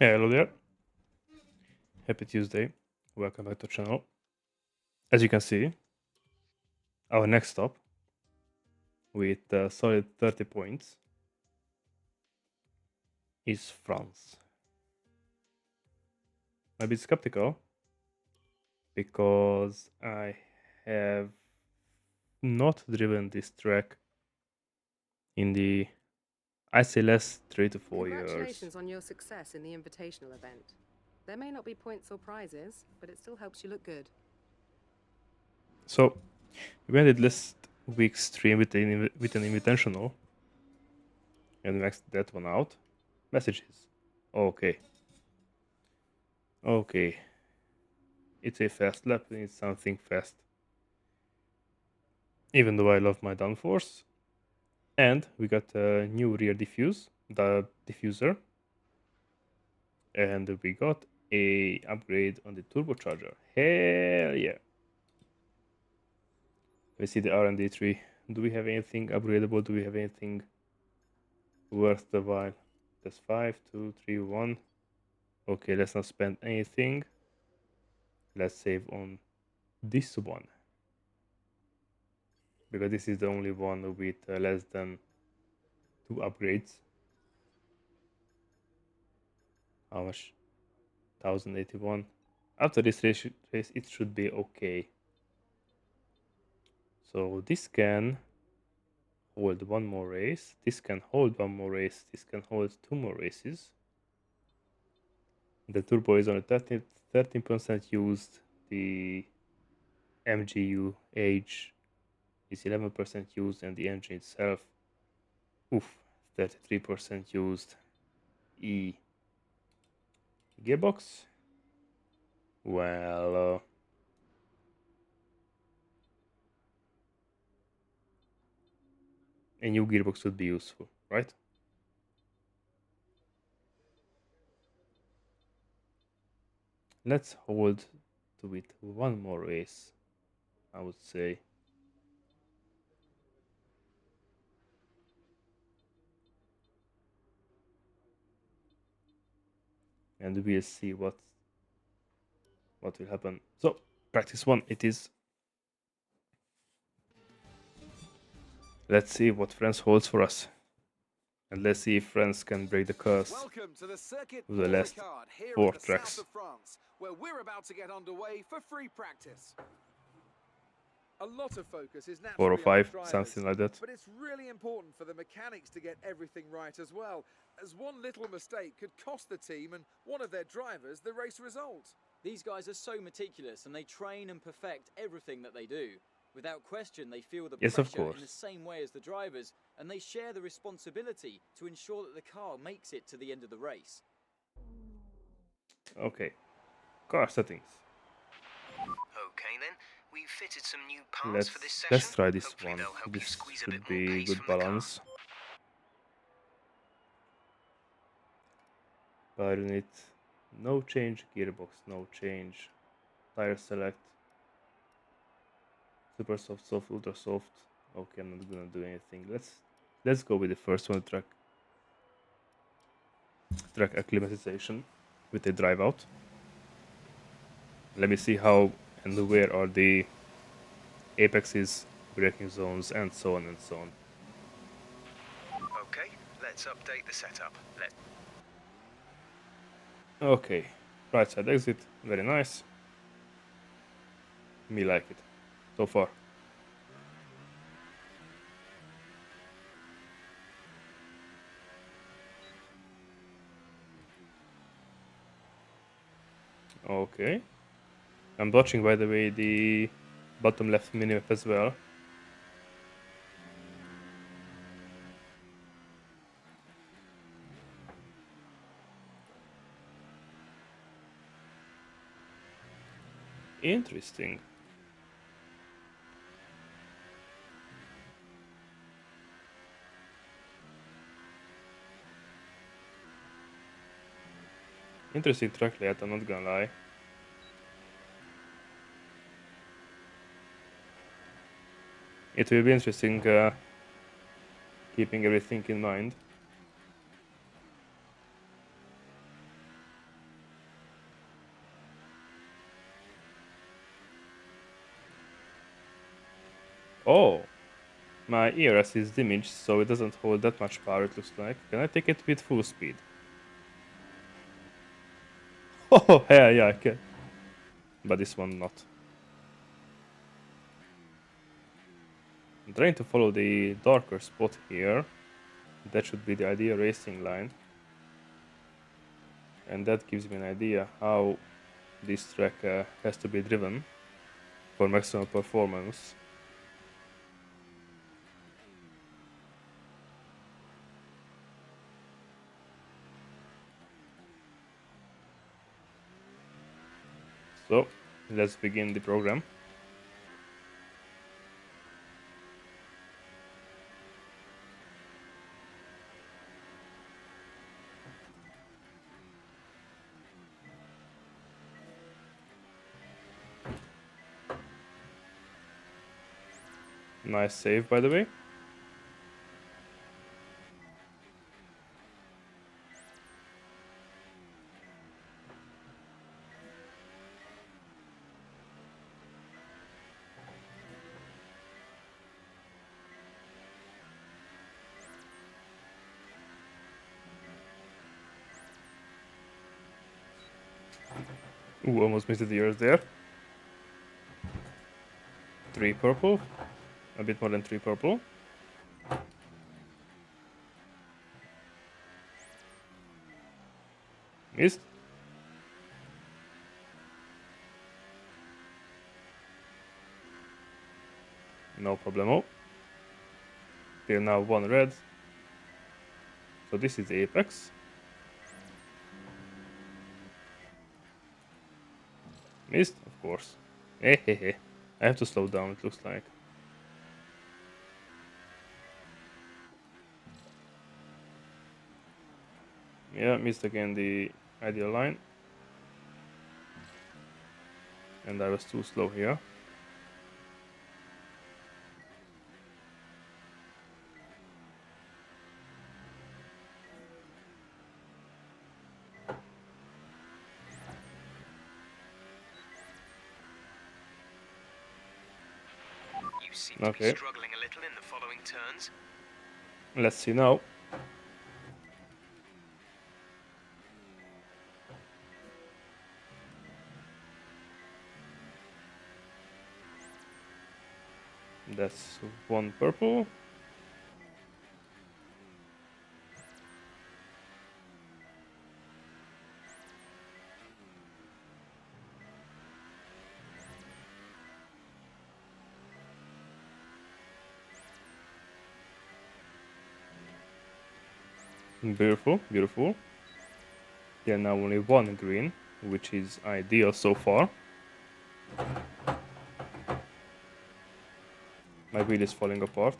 Hey, hello there. Happy Tuesday. Welcome back to the channel. As you can see, our next stop with solid 30 points is France. I'm a bit skeptical because I have not driven this track in the, I say, last 3 to 4 years. Congratulations on your success in the invitational event. There may not be points or prizes, but it still helps you look good. So we ended last week's stream with an invitational, and we maxed that one out. Messages. Okay. Okay. It's a fast lap. We need something fast. Even though I love my downforce. And we got a new rear the diffuser. And we got a upgrade on the turbocharger. Hell yeah. We see the R&D tree. Do we have anything upgradable? Do we have anything worth the while? That's 5, 2, 3, 1. Okay, let's not spend anything. Let's save on this one. Because this is the only one with less than 2 upgrades. How much? 1081. After this race, it should be okay. So this can hold one more race. This can hold one more race. This can hold 2 more races. The turbo is only 13% used. The MGU age is 11% used, and the engine itself, 33% used. E gearbox. Well, a new gearbox would be useful, right? Let's hold to it one more race, I would say. And we'll see what will happen. So practice 1 it is. Let's see what France holds for us. And let's see if France can break the curse Welcome to the circuit of the last Ricard here 4 in the tracks. south of France, where we're about to get underway for free practice. A lot of focus is 4 or naturally on the 5, drivers, something like that. but it's really important for the mechanics to get everything right as well, as one little mistake could cost the team and one of their drivers the race result. These guys are so meticulous and they train and perfect everything that they do. Without question, they feel the Yes, of pressure course. in the same way as the drivers, and they share the responsibility to ensure that the car makes it to the end of the race. Okay, car settings. Okay then, we've fitted some new parts for this session. Let's try this Hopefully one. they'll help you This squeeze a should bit more be pace good from the car. balance. Power unit, no change. Gearbox, no change. Tire select. Super soft, soft, ultra soft. Okay, I'm not gonna do anything. Let's go with the first one. Track acclimatization with a drive out. Let me see how and where are the apexes, braking zones, and so on and so on. Okay, let's update the setup. Okay, right side exit, very nice. Me like it so far. Okay, I'm watching, by the way, the bottom left minimap as well. Interesting. Interesting track layout, I'm not gonna lie. It will be interesting keeping everything in mind. Oh, my ERS is damaged, so it doesn't hold that much power, it looks like. Can I take it with full speed? Oh, yeah, I can. But this one not. I'm trying to follow the darker spot here. That should be the ideal racing line. And that gives me an idea how this track has to be driven for maximum performance. So, let's begin the program. Nice save, by the way. Ooh, almost missed the ears there. 3 purple. A bit more than 3 purple. Missed. No problemo. Till now 1 red. So this is Apex. Missed, of course. Hehehe. I have to slow down, it looks like. Yeah, missed again the ideal line. And I was too slow here. You seem to be struggling a little in the following turns. Let's see now. That's 1 purple. Beautiful, beautiful. Yeah, now only 1 green, which is ideal so far. My wheel is falling apart.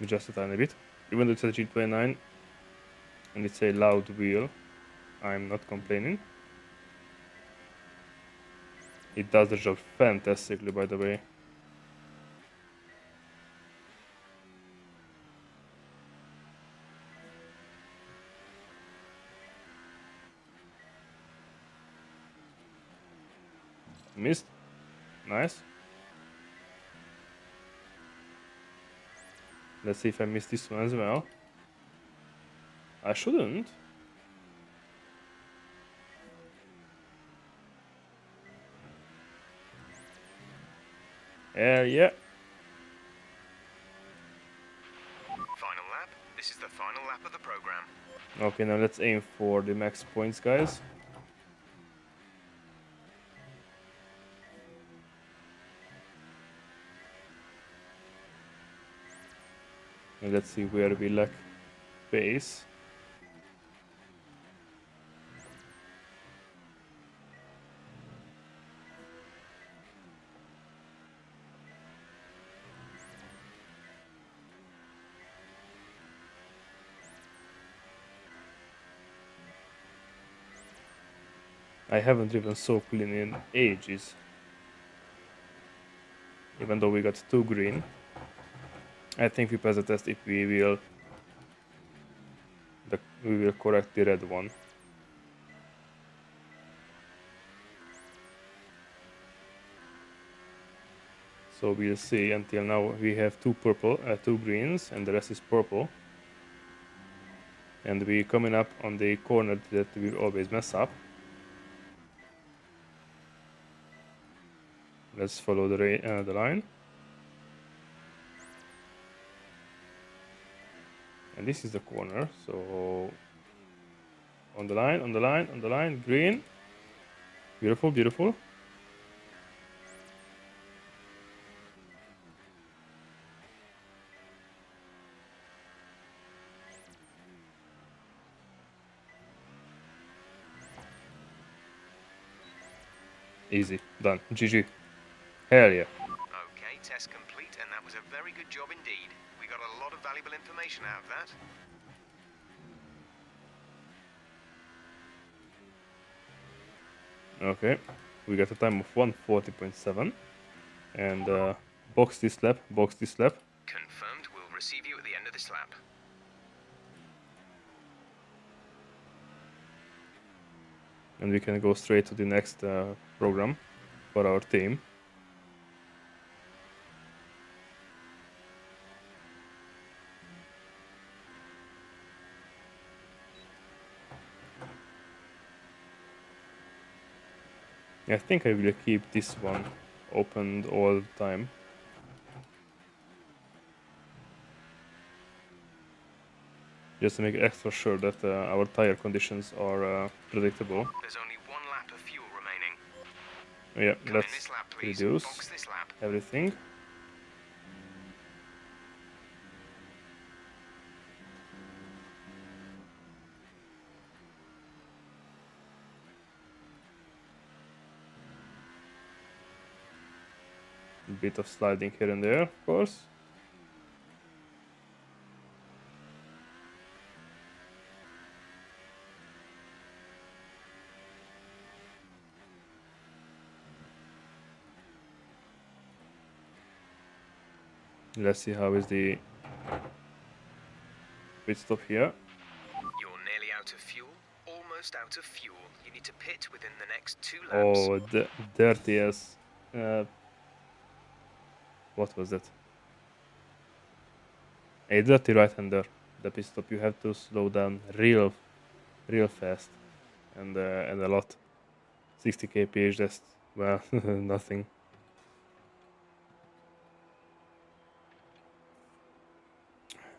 Just a tiny bit. Even though it's a G29 and it's a loud wheel, I'm not complaining. It does the job fantastically, by the way. Missed. Nice. Let's see if I missed this one as well. I shouldn't. Yeah. Final lap. This is the final lap of the program. Okay, now let's aim for the max points, guys. And let's see where we lack pace. I haven't driven so clean in ages. Even though we got 2 green. I think we pass the test if we will correct the red one. So we'll see. Until now we have two greens, and the rest is purple. And we're coming up on the corner that we always mess up. Let's follow the line. And this is the corner, so on the line, green. Beautiful, beautiful. Easy, done, GG. Hell yeah. Okay, test complete, and that was a very good job indeed. We got a lot of valuable information out of that. Okay, we got a time of 1:40.7, and box this lap. Confirmed, we'll receive you at the end of this lap. And we can go straight to the next program for our team. I think I will keep this one opened all the time. Just to make extra sure that our tire conditions are predictable. There's only one lap of fuel remaining. Yeah, Come in let's this lap, please. reduce Box this lap. everything. A bit of sliding here and there, of course. Let's see how is the pit stop here. You're nearly out of fuel. Almost out of fuel. You need to pit within the next 2 laps. Oh, dirty as... what was that? A dirty right-hander. The pit stop. You have to slow down real fast, and a lot. 60 kph. That's, well, nothing.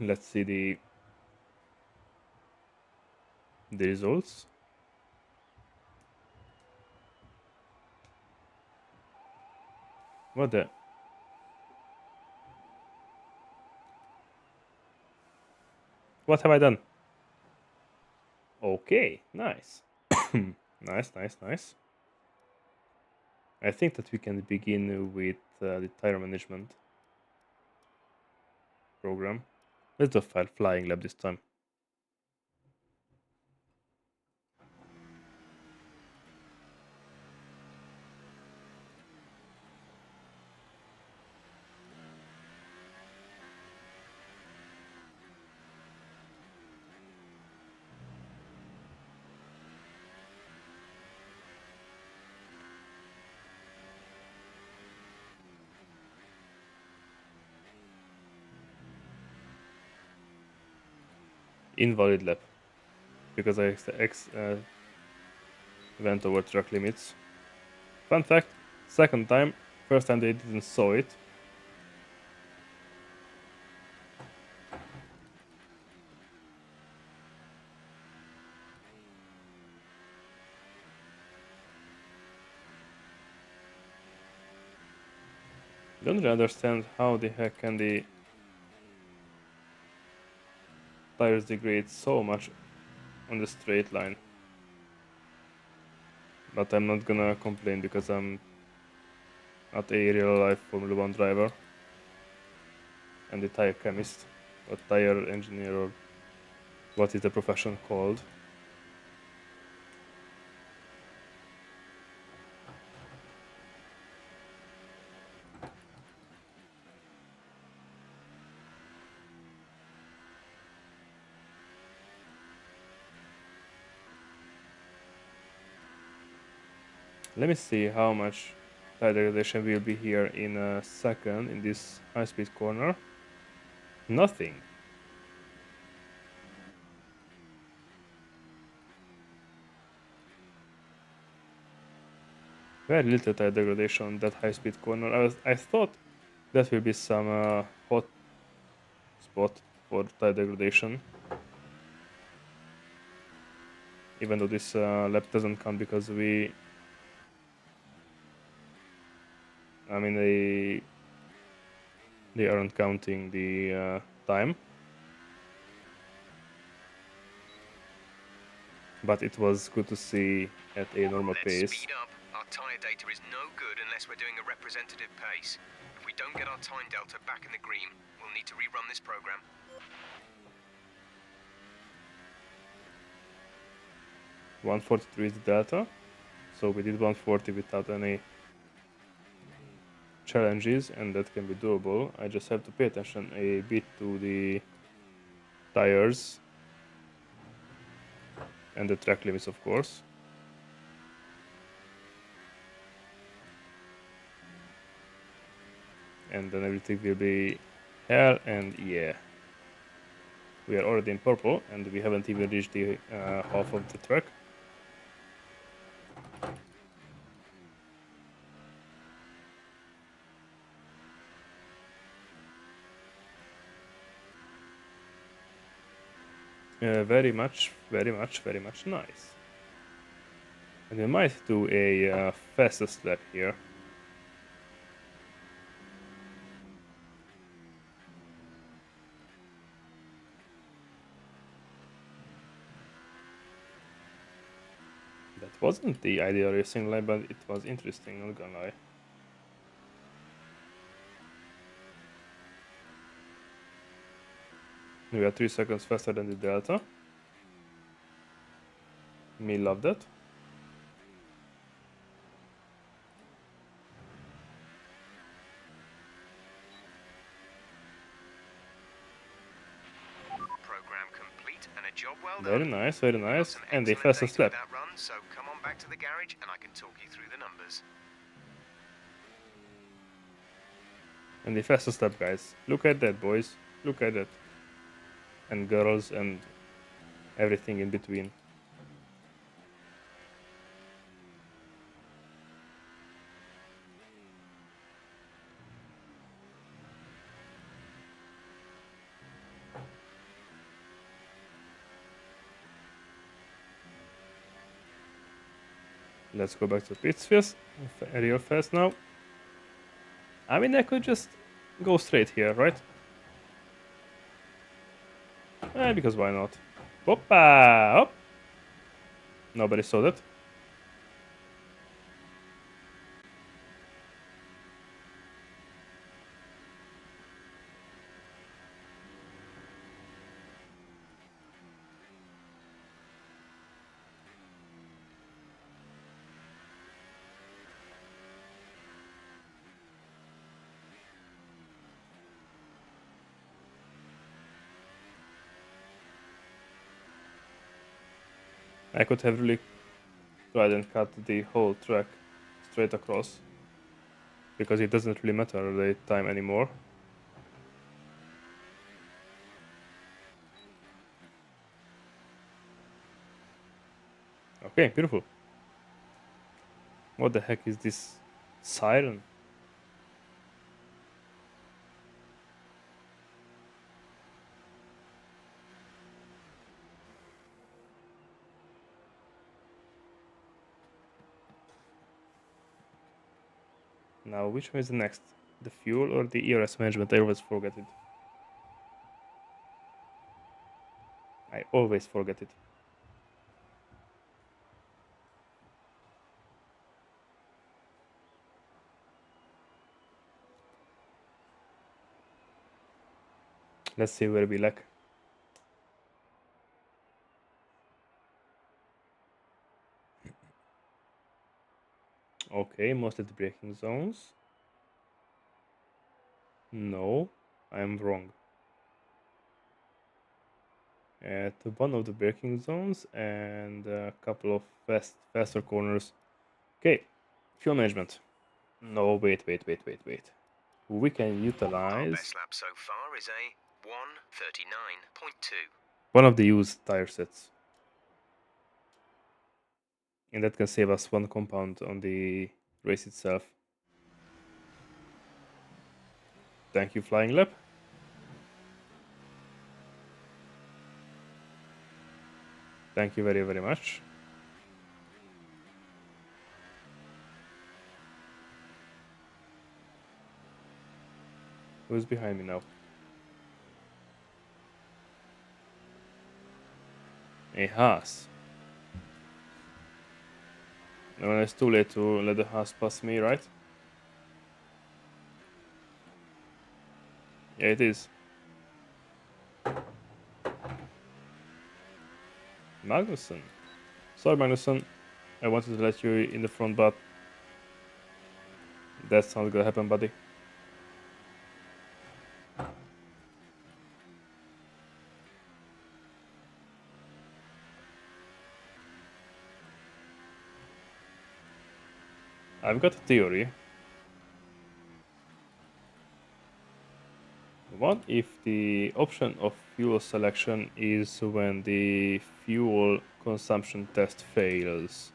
Let's see the results. What the? What have I done? Okay, nice. Nice. I think that we can begin with the tire management program. Let's do a flying lap this time. Invalid lap because I went over track limits. Fun fact, second time, first time they didn't saw it. Don't really understand how the heck can the tires degrade so much on the straight line. But I'm not gonna complain because I'm not a real life Formula 1 driver and a tire chemist or tire engineer, or what is the profession called. Let me see how much tire degradation will be here in a second in this high-speed corner. Nothing. Very little tire degradation on that high-speed corner. I thought that will be some hot spot for tire degradation. Even though this lap doesn't count because I mean they aren't counting the time. But it was good to see at a normal Let's pace. speed up. Our tyre data is no good unless we're doing a representative pace. If we don't get our time delta back in the green, we'll need to rerun this program. .143 is the delta, so we did 140 without any challenges, and that can be doable. I just have to pay attention a bit to the tires and the track limits, of course. And then everything will be hell, and yeah. We are already in purple, and we haven't even reached the half of the track. Very much nice. And we might do a fastest lap here. That wasn't the ideal racing lap, but it was interesting, not gonna lie. We are 3 seconds faster than the Delta. Me love that. Program complete and a job well done. Very nice, very We've got nice. some And the excellent fastest data lap. with that run, so come on back to the garage and I can talk you through the numbers. And the fastest lap, guys. Look at that, boys. Look at that. And girls and everything in between. Let's go back to pits fast, real fast now. I mean, I could just go straight here, right? Because why not? Hoppa! Hop! Nobody saw that. I could have really tried and cut the whole track straight across, because it doesn't really matter the time anymore. Okay, beautiful. What the heck is this siren? Now, which one is the next? The fuel or the ERS management? I always forget it. I always forget it. Let's see where we lack. Okay, most of the braking zones. No, I am wrong. At one of the braking zones and a couple of faster corners. Okay, fuel management. No, wait. We can Our utilize best lap so far is a 1:39.2. one of the used tire sets. And that can save us 1 compound on the race itself. Thank you, Flying Lap. Thank you very, very much. Who's behind me now? A Haas. No, it's too late to let the Haas pass me, right? Yeah, it is. Magnussen. Sorry, Magnussen. I wanted to let you in the front, but that's not gonna happen, buddy. I've got a theory. What if the option of fuel selection is when the fuel consumption test fails?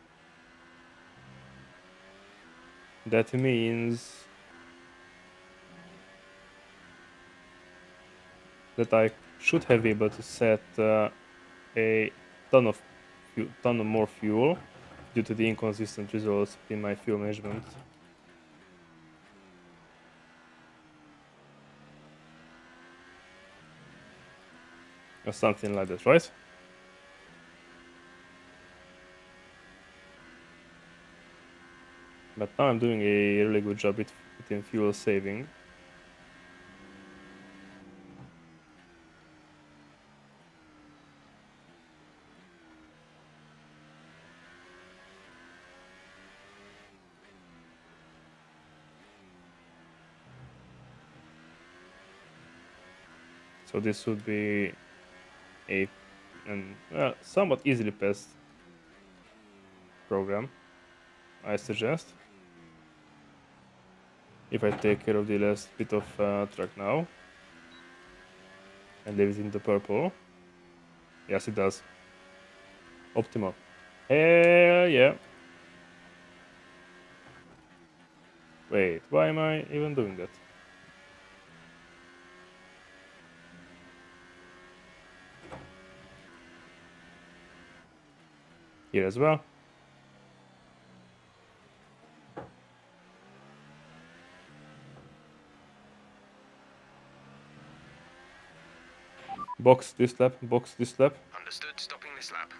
That means that I should have been able to set a ton of more fuel due to the inconsistent results in my fuel management. Or something like that, right? But now I'm doing a really good job within fuel saving. So this would be a somewhat easily passed program, I suggest. If I take care of the last bit of track now and leave it in the purple. Yes, it does. Optimal. Hell yeah. Wait, why am I even doing that? Here as well. Box this lap, box this lap. Understood, stopping this lap.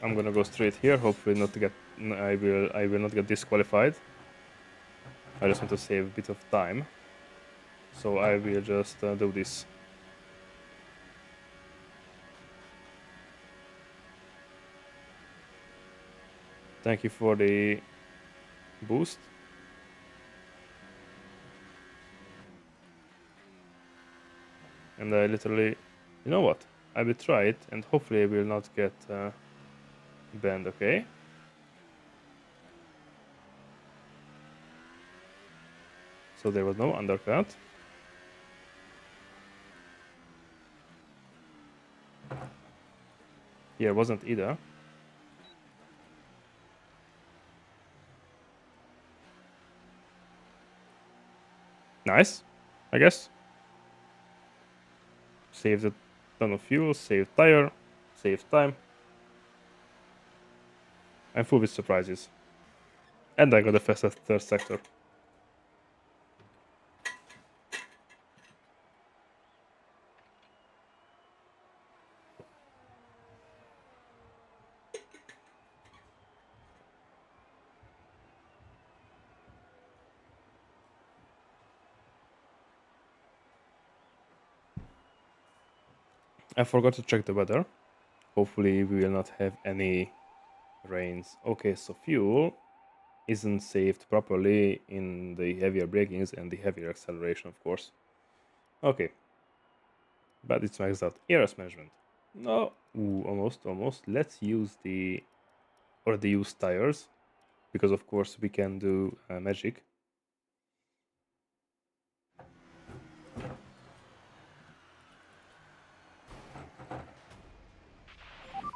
I'm gonna go straight here. Hopefully not to get. I will not get disqualified. I just want to save a bit of time, so I will just do this. Thank you for the boost. And I literally, you know what? I will try it, and hopefully I will not get banned. Okay. So there was no undercut. Here wasn't either. Nice, I guess. Saved a ton of fuel, saved tire, saved time. I'm full with surprises. And I got the fastest third sector. I forgot to check the weather. Hopefully we will not have any rains. Okay, so fuel isn't saved properly in the heavier brakings and the heavier acceleration, of course. Okay. But it's maxed out. ERS management. No, almost. Let's use the already used tires, because of course we can do magic.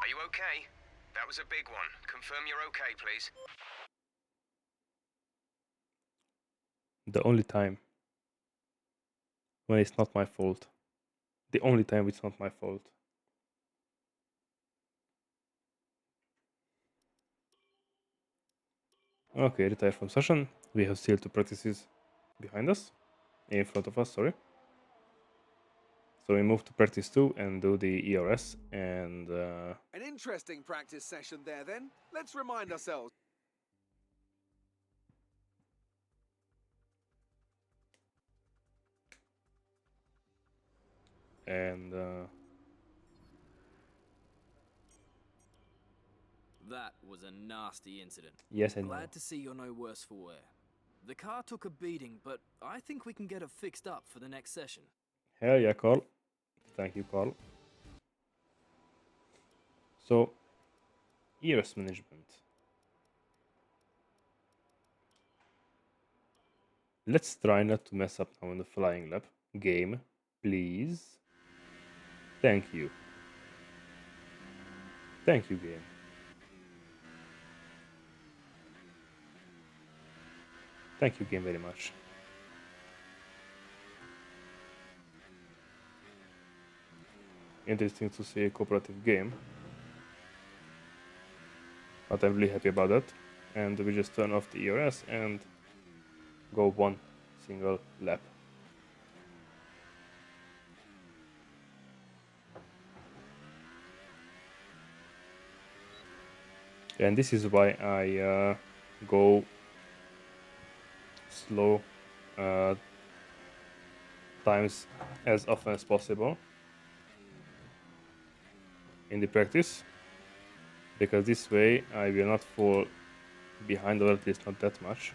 Are you okay? That was a big one. Confirm you're okay, please. The only time when it's not my fault. The only time it's not my fault. Okay, retire from session. We have still 2 practices behind us. In front of us, sorry. So we move to practice 2 and do the ERS and An interesting practice session there then. Let's remind ourselves. and That was a nasty incident. yes, I know. Glad to see you're no worse for wear. The car took a beating, but I think we can get it fixed up for the next session. Hell yeah, Carl. Thank you, Carl. So, ERS management. Let's try not to mess up now in the flying lap. Game, please. Thank you. Thank you, game. Thank you, game, very much. Interesting to see a cooperative game. But I'm really happy about that. And we just turn off the ERS and go one single lap. And this is why I go slow times as often as possible in the practice, because this way I will not fall behind, or at least not that much.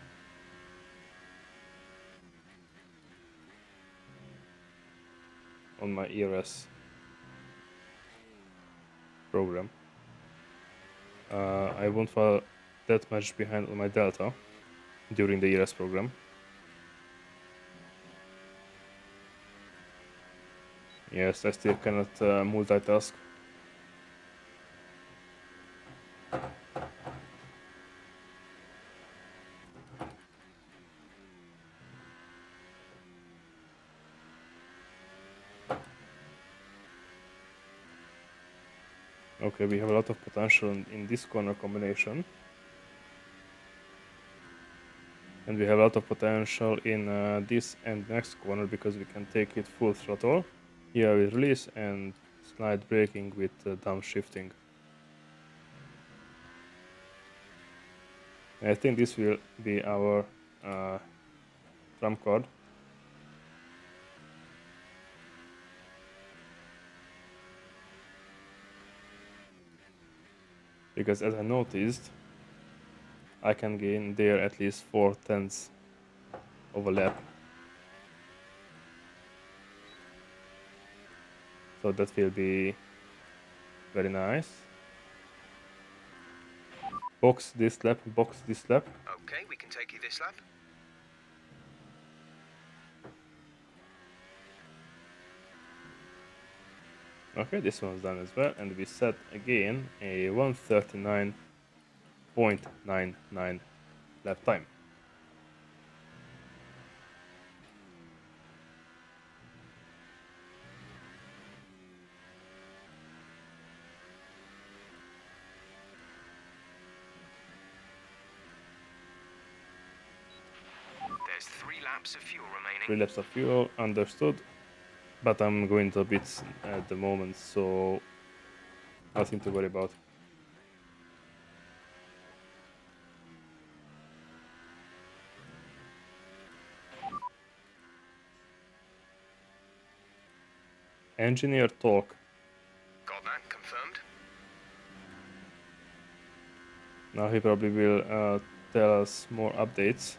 On my ERS program. I won't fall that much behind on my Delta during the ERS program. Yes, I still cannot multitask. Okay, we have a lot of potential in this corner combination. And we have a lot of potential in this and next corner, because we can take it full throttle. Here with release and slide braking with downshifting. I think this will be our trump card. Because as I noticed, I can gain there at least 4/10 of a lap. So that will be very nice. Box this lap, box this lap. Okay, we can take you this lap. Okay, this one's done as well, and we set again a 139.99 lap time. There's 3 laps of fuel remaining. 3 laps of fuel, understood. But I'm going to bits at the moment, so nothing to worry about. Engineer talk. Got that confirmed. Now he probably will tell us more updates.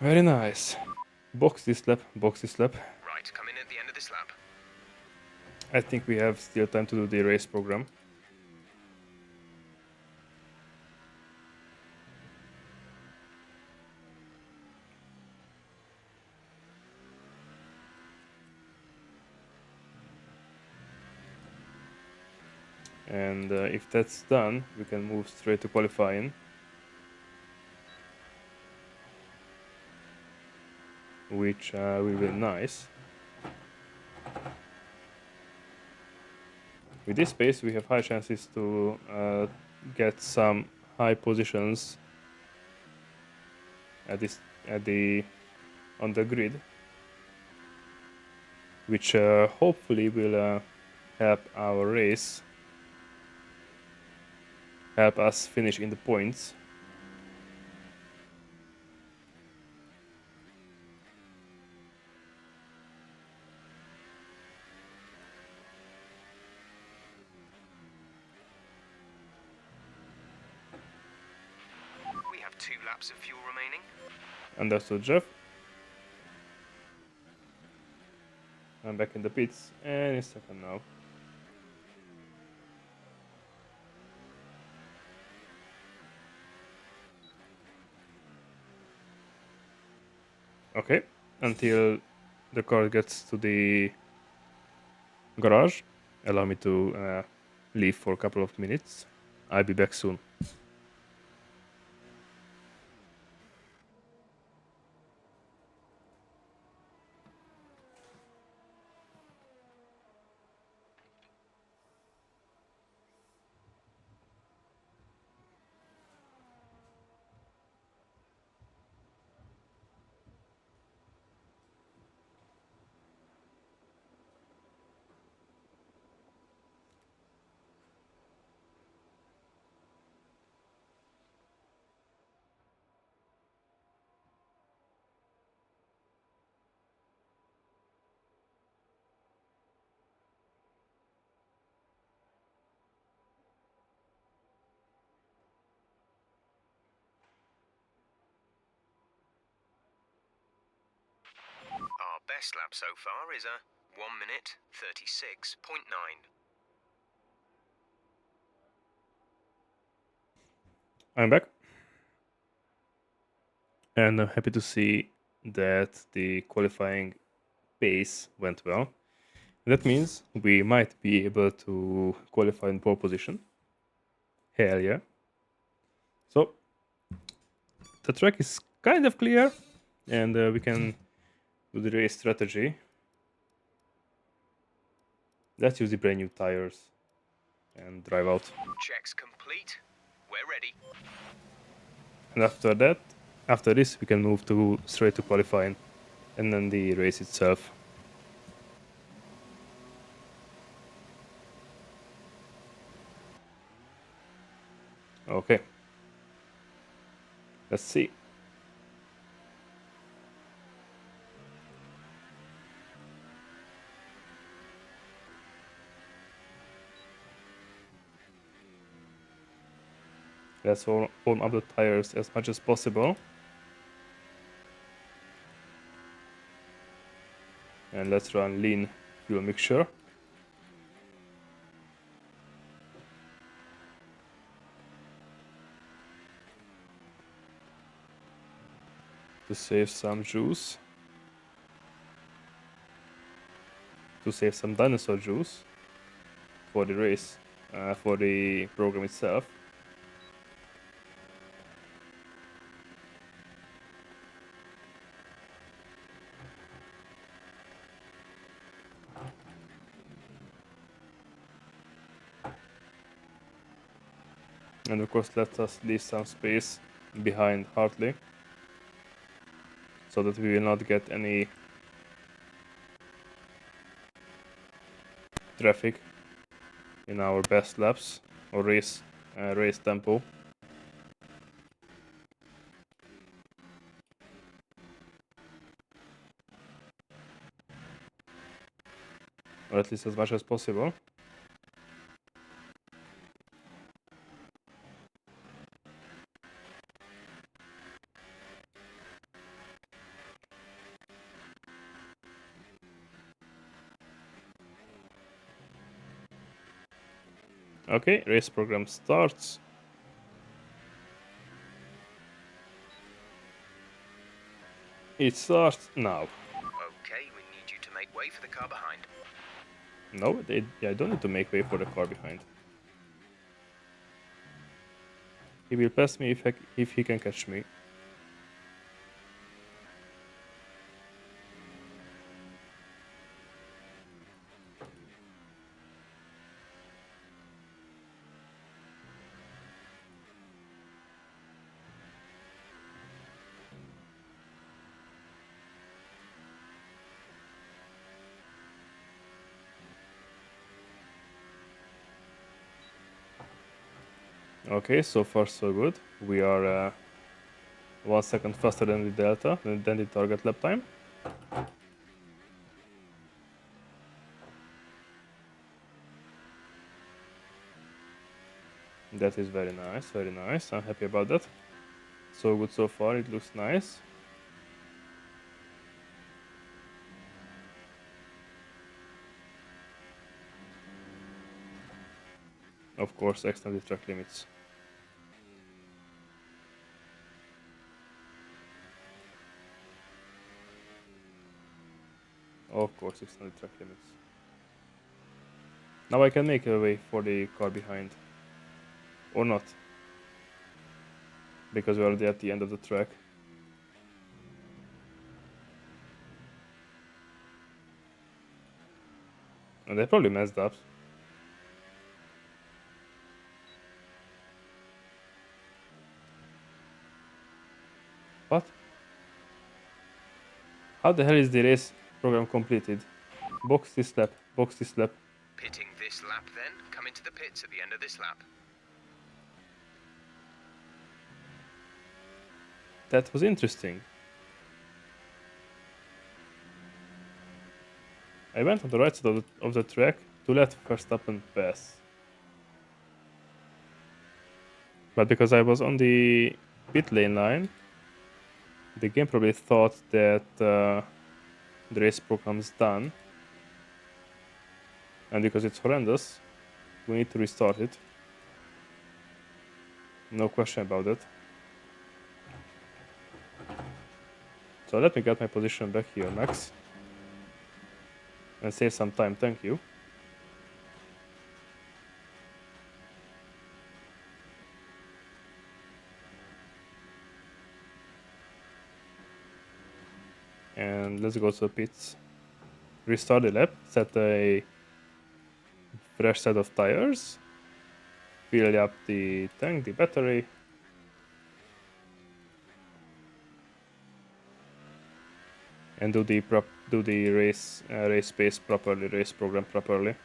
Very nice. Box this lap, box this lap. Right, come in at the end of this lap. I think we have still time to do the race program. And if that's done, we can move straight to qualifying. Which will be nice. With this pace, we have high chances to get some high positions on the grid, which hopefully will help our race, help us finish in the points. We have 2 laps of fuel remaining. Understood, Jeff. I'm back in the pits any second now. Okay, until the car gets to the garage, allow me to leave for a couple of minutes. I'll be back soon. Our best lap so far is a 1 minute 36.9. I'm back. And I'm happy to see that the qualifying pace went well. That means we might be able to qualify in pole position. Hell yeah. So, the track is kind of clear, and we can do the race strategy. Let's use the brand new tires and drive out. Checks complete. We're ready. And after this, we can move straight to qualifying, and then the race itself. Okay. Let's see. Let's warm up the tires as much as possible. And let's run lean fuel mixture. To save some juice. To save some dinosaur juice for the race, for the program itself. And of course, let us leave some space behind Hartley, so that we will not get any traffic in our best laps or race tempo. Or at least as much as possible. Okay, race program starts. It starts now. Okay, we need you to make way for the car behind. No, I don't need to make way for the car behind. He will pass me if he can catch me. Okay, so far so good. We are 1 second faster than the delta, than the target lap time. That is very nice, very nice. I'm happy about that. So good so far, it looks nice. Of course, extended track limits. Of course, extended track limits. Now I can make a way for the car behind. Or not. Because we're already at the end of the track. And they probably messed up. What? How the hell is the race program completed? Box this lap, box this lap. Pitting this lap then. Come into the pits at the end of this lap. That was interesting. I went on the right side of the track to let Verstappen pass. But because I was on the pit lane line, the game probably thought that the race program's done. And because it's horrendous, we need to restart it. No question about it. So let me get my position back here, Max. And save some time, thank you. And let's go to the pits. Restart the lap, set a fresh set of tires. Fill up the tank, the battery. And do the race pace properly, race program properly.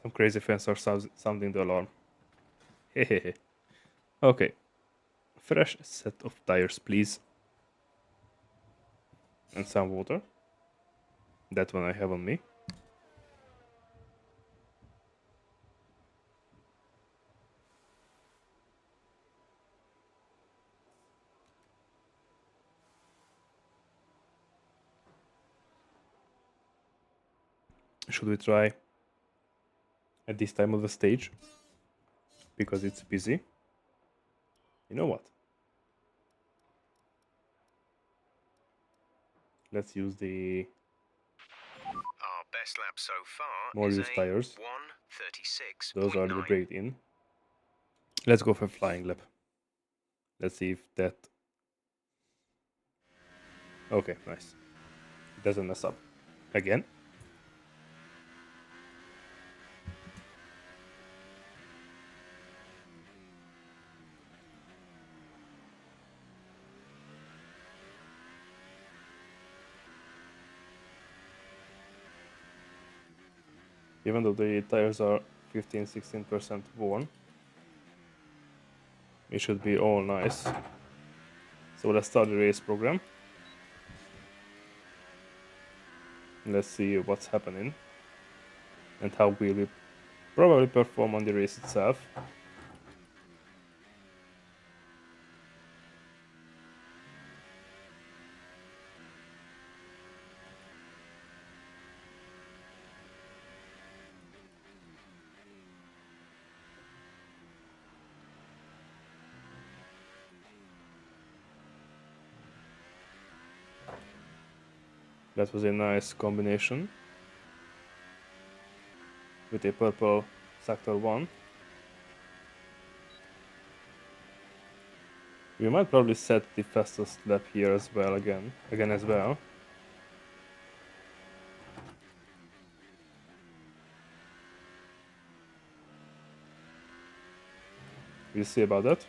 Some crazy fans are sounding the alarm. Hehehe. Okay. Fresh set of tires, please. And some water. That one I have on me. Should we try at this time of the stage? Because it's busy. You know what? Let's use the Our best lap so far more is used a tires. 1:36.9. Those are the braked in. Let's go for flying lap. Let's see if that... Okay, nice. It doesn't mess up. Again. Even though the tires are 15-16% worn, it should be all nice. So let's start the race program. Let's see what's happening and how we will probably perform on the race itself. That was a nice combination with a purple sector 1. We might probably set the fastest lap here as well again as well. We'll see about that.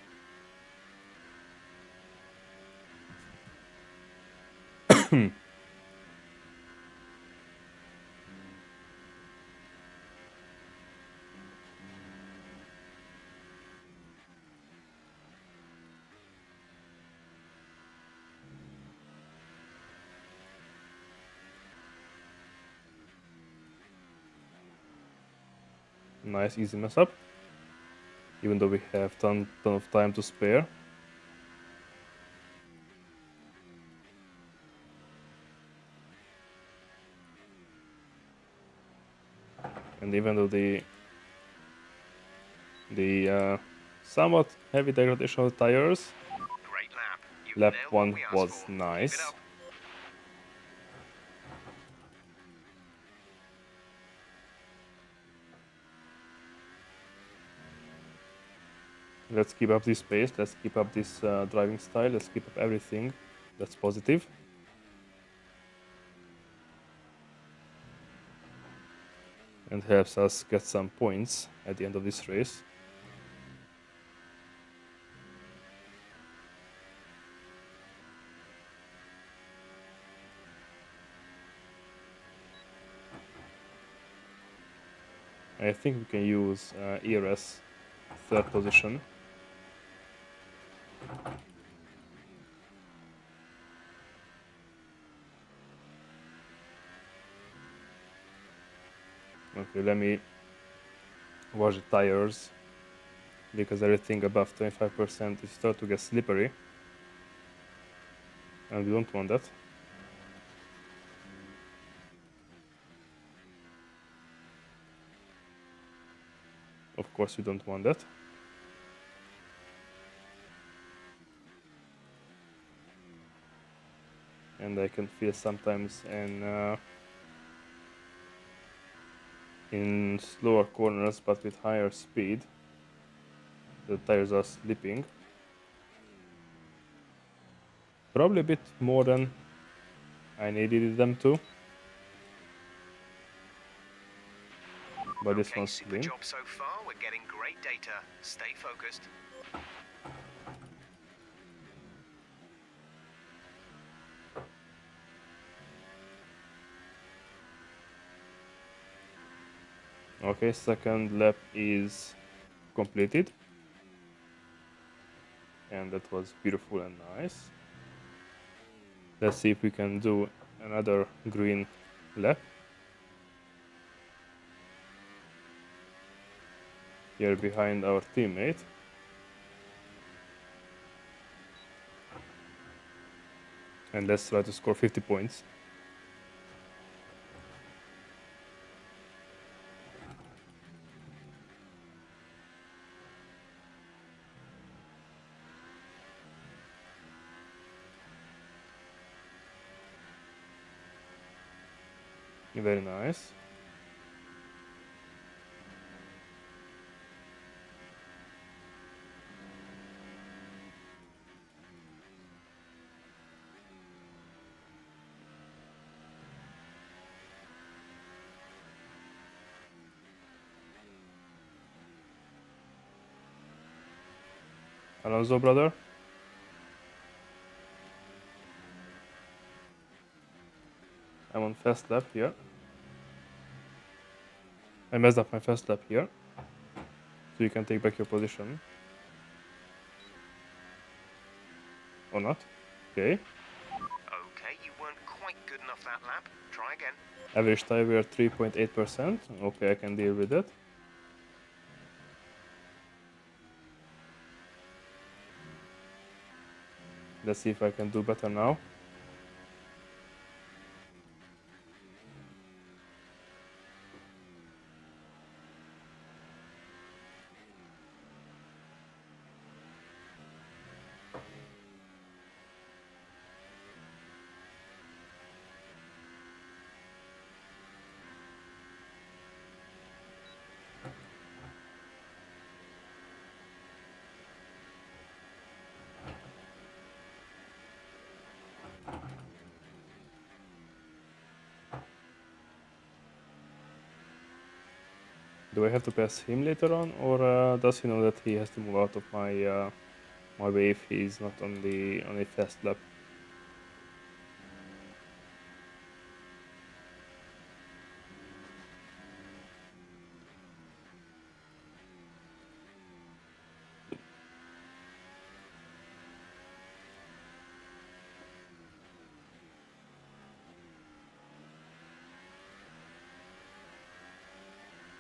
Nice easy mess up, even though we have ton of time to spare. And even though the somewhat heavy degradation of the tires, Great lap. You lap nailed what 1 we asked was for. Keep it nice. up. Let's keep up this pace, let's keep up this driving style, let's keep up everything that's positive. And helps us get some points at the end of this race. I think we can use ERS third position. Okay, let me wash the tires because everything above 25% is start to get slippery and we don't want that. Of course we don't want that. And I can feel sometimes in slower corners but with higher speed the tires are slipping. Probably a bit more than I needed them to. But this Okay, one's super clean. job so far. We're getting great data. Stay focused. Okay, second lap is completed. And that was beautiful and nice. Let's see if we can do another green lap. Here behind our teammate. And let's try to score 50 points. Very nice. Alonso, brother. I'm on fast lap here. I messed up my first lap here. So you can take back your position. Or not? Okay. Okay, you weren't quite good enough that lap. Try again. Average tire wear 3.8%. Okay, I can deal with that. Let's see if I can do better now. Do I have to pass him later on, or does he know that he has to move out of my my way if he's not on a fast lap?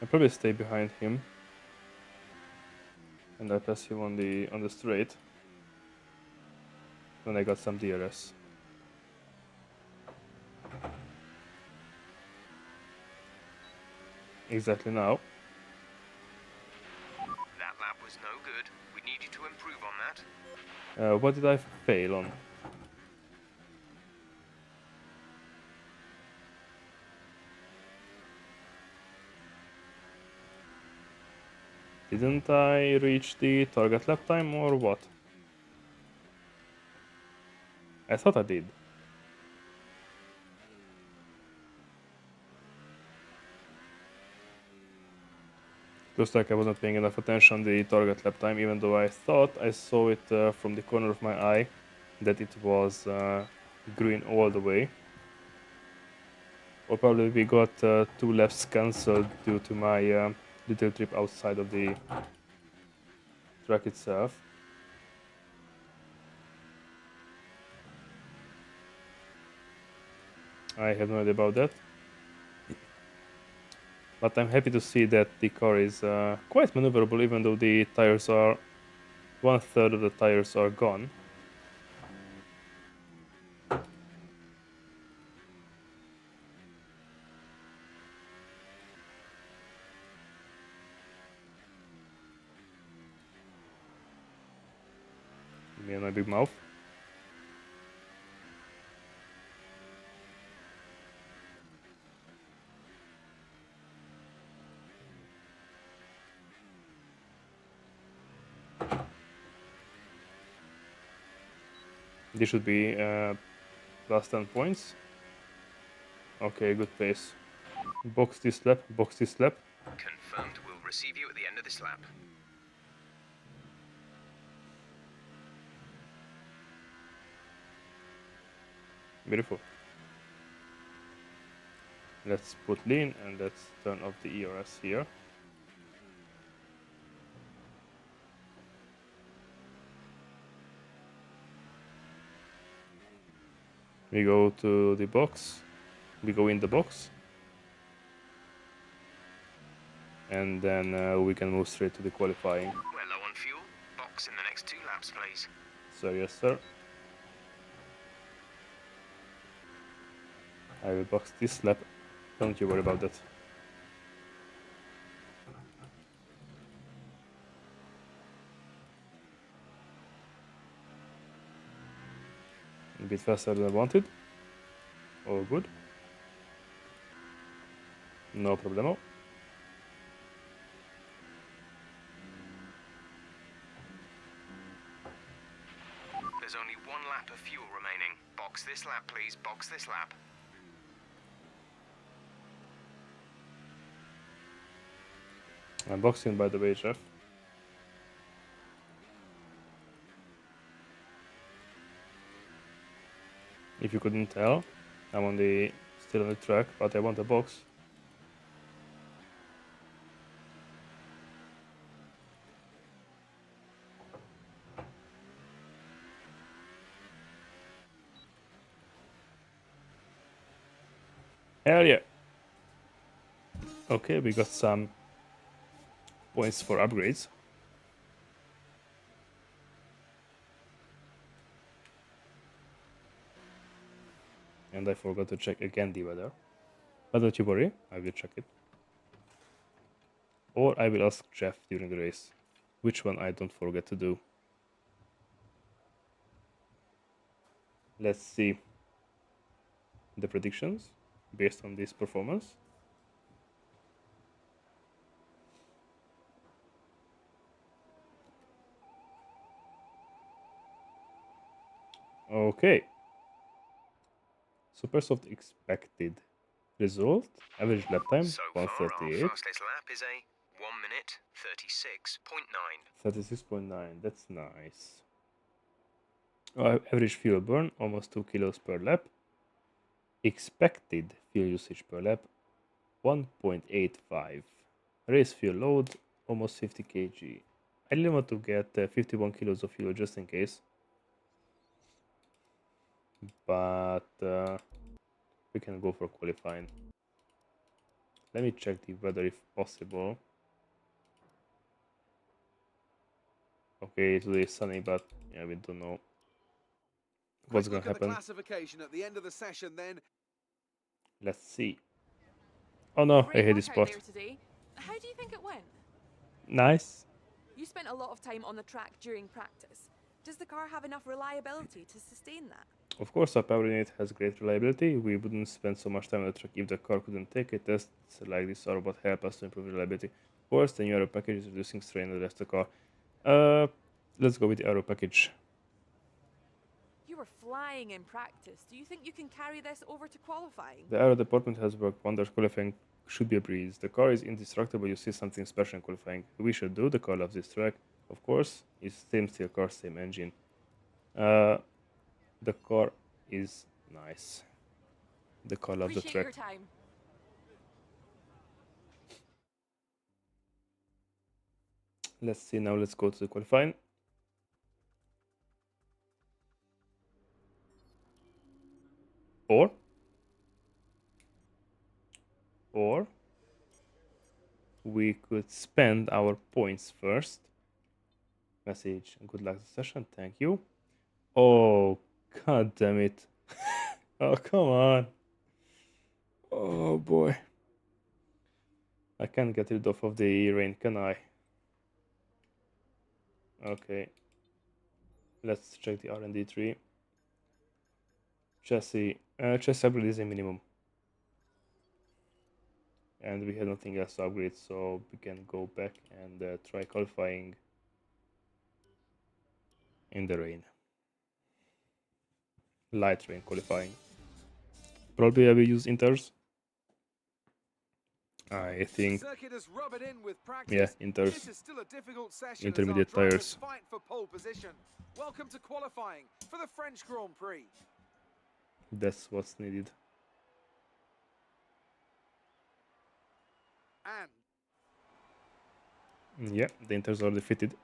I'll probably stay behind him, and I pass him on the straight. Then I got some DRS. Exactly now. That lap was no good. We need you to improve on that. What did I fail on? Didn't I reach the target lap time or what? I thought I did. Looks like I wasn't paying enough attention on the target lap time, even though I thought I saw it from the corner of my eye that it was green all the way. Or probably we got 2 laps cancelled due to my little trip outside of the track itself. I have no idea about that. But I'm happy to see that the car is quite maneuverable, even though the tires are 1/3 of the tires are gone. Me and my big mouth. This should be plus 10 points. Okay, good pace. Box this lap, box this lap. Confirmed. We'll receive you at the end of this lap. Beautiful. Let's put lean and let's turn off the ERS here. We go to the box. We go in the box. And then we can move straight to the qualifying. We're low on fuel. Box in the next 2 laps, please. So yes, sir. I will box this lap. Don't you worry about that. A bit faster than I wanted. All good. No problemo. There's only 1 lap of fuel remaining. Box this lap, please. Box this lap. I'm boxing, by the way, Jeff. If you couldn't tell, I'm still on the track, but I want a box. Hell yeah. Okay, we got some points for upgrades. And I forgot to check again the weather. But don't you worry, I will check it. Or I will ask Jeff during the race. Which one I don't forget to do. Let's see the predictions based on this performance. Okay. Supersoft expected result. Average lap time So far, our 138. fastest lap is a 1 minute 36.9. 36.9. That's nice. Average fuel burn almost 2 kilos per lap. Expected fuel usage per lap 1.85. Race fuel load almost 50 kg. I really want to get 51 kilos of fuel just in case. But we can go for qualifying. Let me check the weather if possible. Okay, today is sunny, but yeah, we don't know what's Quick gonna look at the happen. classification at the end of the session then. Let's see. Oh no, I Great hate this workout spot. there today. How do you think it went? Nice. You spent a lot of time on the track during practice. Does the car have enough reliability to sustain that? Of course, our power unit has great reliability. We wouldn't spend so much time on the track if the car couldn't take it. Tests like this are what help us to improve reliability. Of course, the new aero package is reducing strain on the rest of the car. Let's go with the aero package. You were flying in practice. Do you think you can carry this over to qualifying? The aero department has worked wonders. Qualifying should be a breeze. The car is indestructible. You see something special in qualifying. We should do. The car loves this track. Of course, it's same steel car, same engine. The car is nice. The car loves the Appreciate track. your time. Let's see now. Let's go to the qualifying. Or we could spend our points first. Message. Good luck session. Thank you. Oh, god damn it. Oh, come on. Oh boy. I can't get rid of the rain, can I? Okay. Let's check the R&D tree. Chassis upgrade is a minimum. And we have nothing else to upgrade, so we can go back and try qualifying in the rain. Light rain qualifying. Probably I will use inters. I think, yeah, inters. This is still a difficult session Intermediate as our tires. drivers fight for pole position. Welcome to qualifying for the French Grand Prix. That's what's needed. And Yeah, the inters are defeated.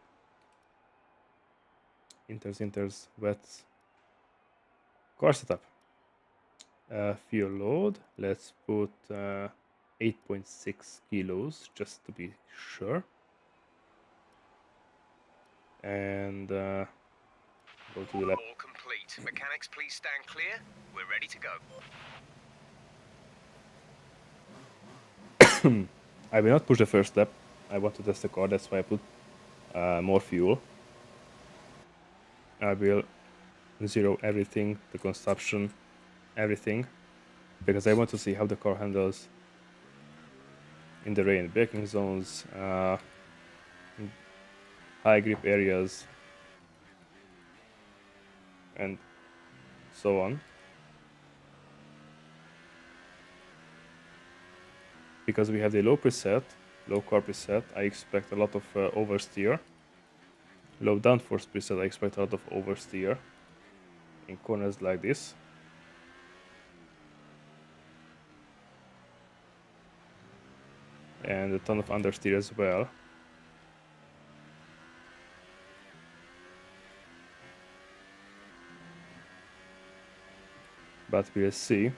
Inters, wets. Car setup. Fuel load. Let's put 8.6 kilos just to be sure. And go to the left. All complete. Mechanics, please stand clear. We're ready to go. I will not push the first lap. I want to test the car, that's why I put more fuel. I will zero everything, the consumption, everything, because I want to see how the car handles in the rain. Braking zones, high grip areas, and so on. Because we have the low car preset, I expect a lot of oversteer. Low downforce preset, I expect a lot of oversteer in corners like this. And a ton of understeer as well. But we'll see.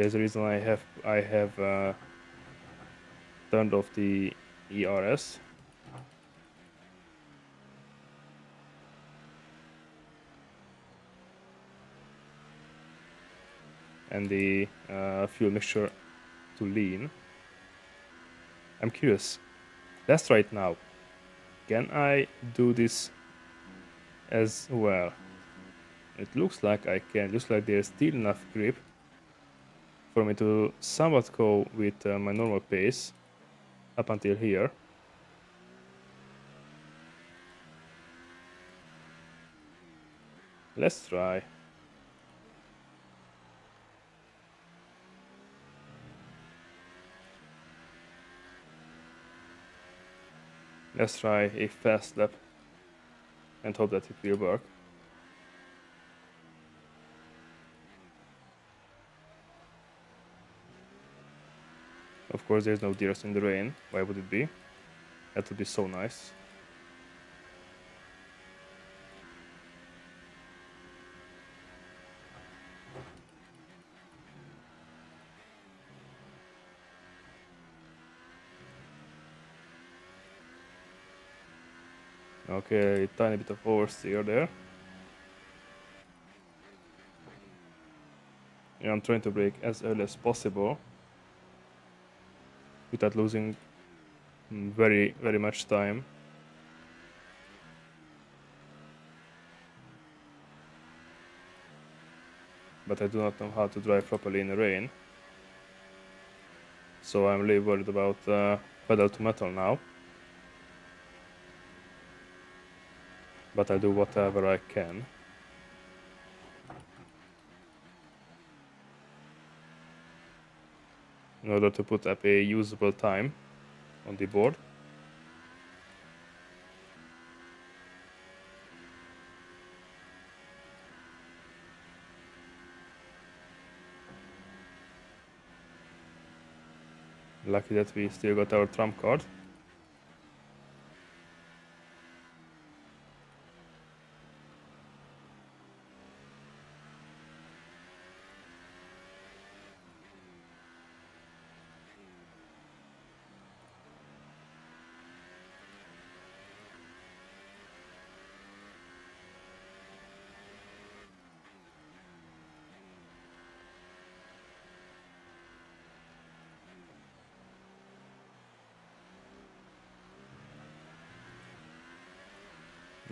There's a reason I have turned off the ERS. And the fuel mixture to lean. I'm curious. Let's try it now. Can I do this as well? It looks like I can. Looks like there's still enough grip for me to somewhat go with my normal pace up until here. Let's try. Let's try a fast lap and hope that it will work. Of course, there's no deers in the rain. Why would it be? That would be so nice. Okay, tiny bit of oversteer there. Yeah, I'm trying to brake as early as possible without losing very much time. But I do not know how to drive properly in the rain. So I'm really worried about pedal to metal now. But I'll do whatever I can. In order to put up a usable time on the board. Lucky that we still got our trump card.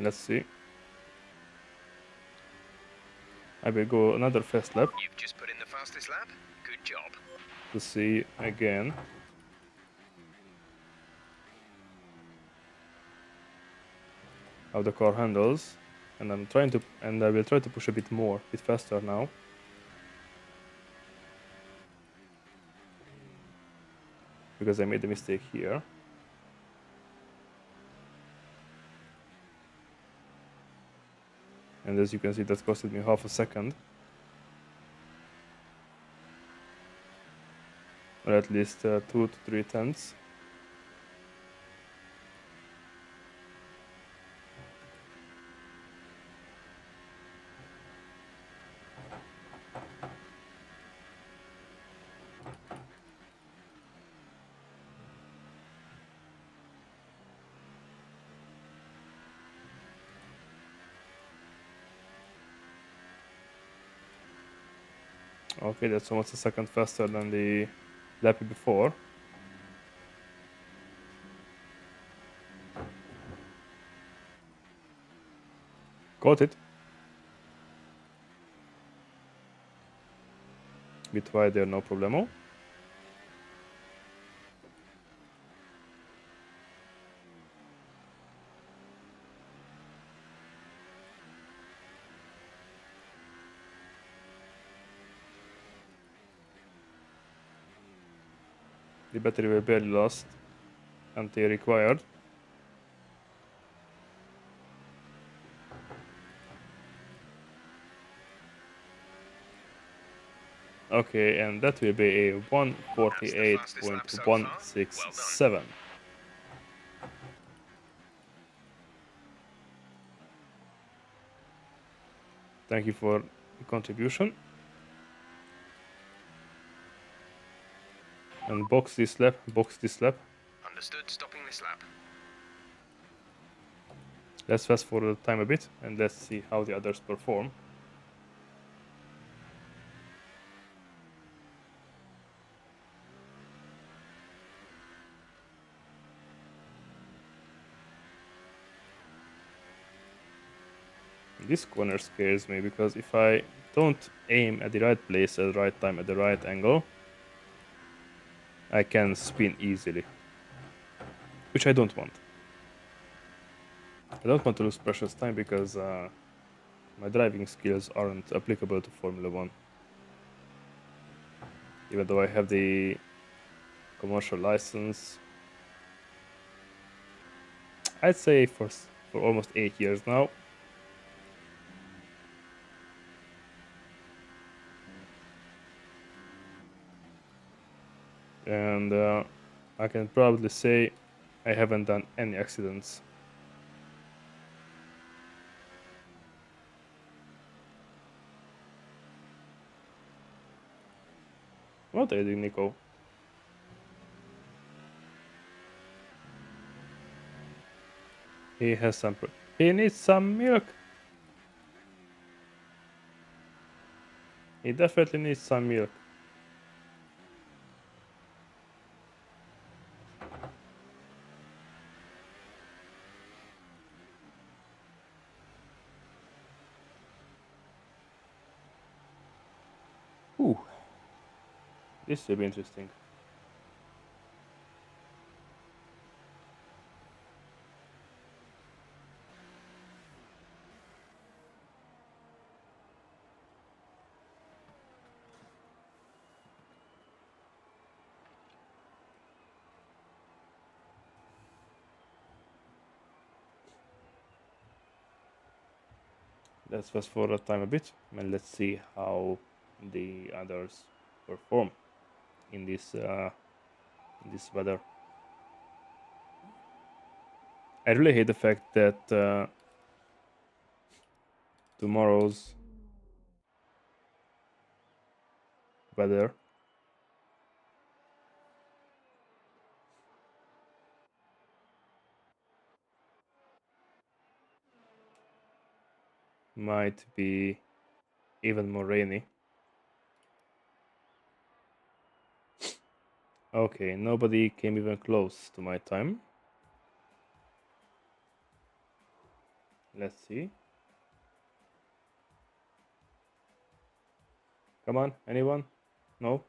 Let's see. I will go another fast lap. You've just put in the fastest lap. Good job. To see again. How the car handles. And I will try to push a bit more, a bit faster now. Because I made a mistake here. And as you can see, that costed me half a second. Or at least 2 to 3 tenths. Okay, that's almost a second faster than the lap before. Got it. Bit wider, no problemo. The battery will barely last until required. Okay, and that will be a 148.167. Thank you for the contribution. And box this lap, box this lap. Understood, stopping this lap. Let's fast forward the time a bit and let's see how the others perform. This corner scares me because if I don't aim at the right place at the right time at the right angle, I can spin easily, which I don't want. I don't want to lose precious time because my driving skills aren't applicable to Formula 1. Even though I have the commercial license, I'd say for almost 8 years now. And I can probably say I haven't done any accidents. What are you doing, Nico? He has some. He needs some milk. He definitely needs some milk. Ooh. This will be interesting. Let's fast forward time a bit and let's see how the others perform in this weather. I really hate the fact that tomorrow's weather might be even more rainy. Okay, nobody came even close to my time. Let's see. Come on, anyone? No?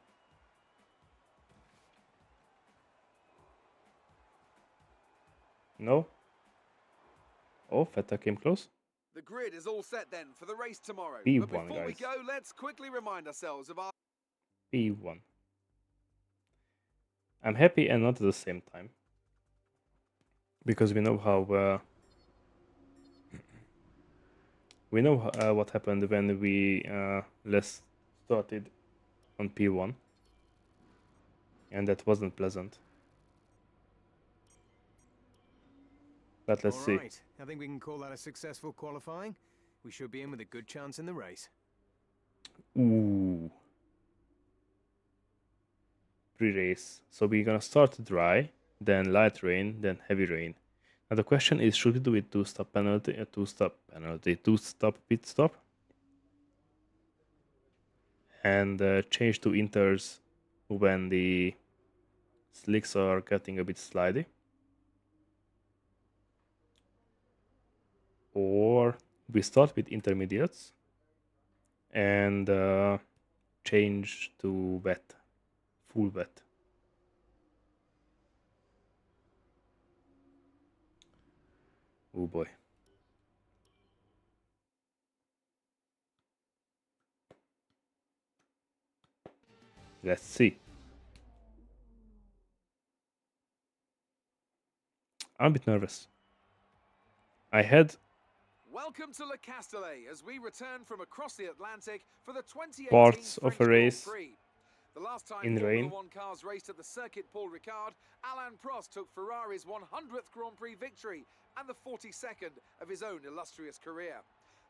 No? Oh, Feta came close. The grid is all set then for the race tomorrow. P1, But before we guys. go, let's quickly remind ourselves of our... P1. I'm happy and not at the same time. Because we know how... what happened when we last started on P1. And that wasn't pleasant. But let's see. Alright, I think we can call that a successful qualifying. We should be in with a good chance in the race. Ooh. Pre-race. So we're gonna start dry, then light rain, then heavy rain. Now the question is, should we do it two-stop penalty, two-stop pit stop? And change to inters when the slicks are getting a bit slidey? Or we start with intermediates and change to wet, full wet. Oh boy. Let's see. I'm a bit nervous. I had Welcome to Le Castellet as we return from across the Atlantic for the 2018 parts of French a race Grand Prix. The last time in Formula rain. One cars raced at the Circuit Paul Ricard, Alain Prost took Ferrari's 100th Grand Prix victory and the 42nd of his own illustrious career.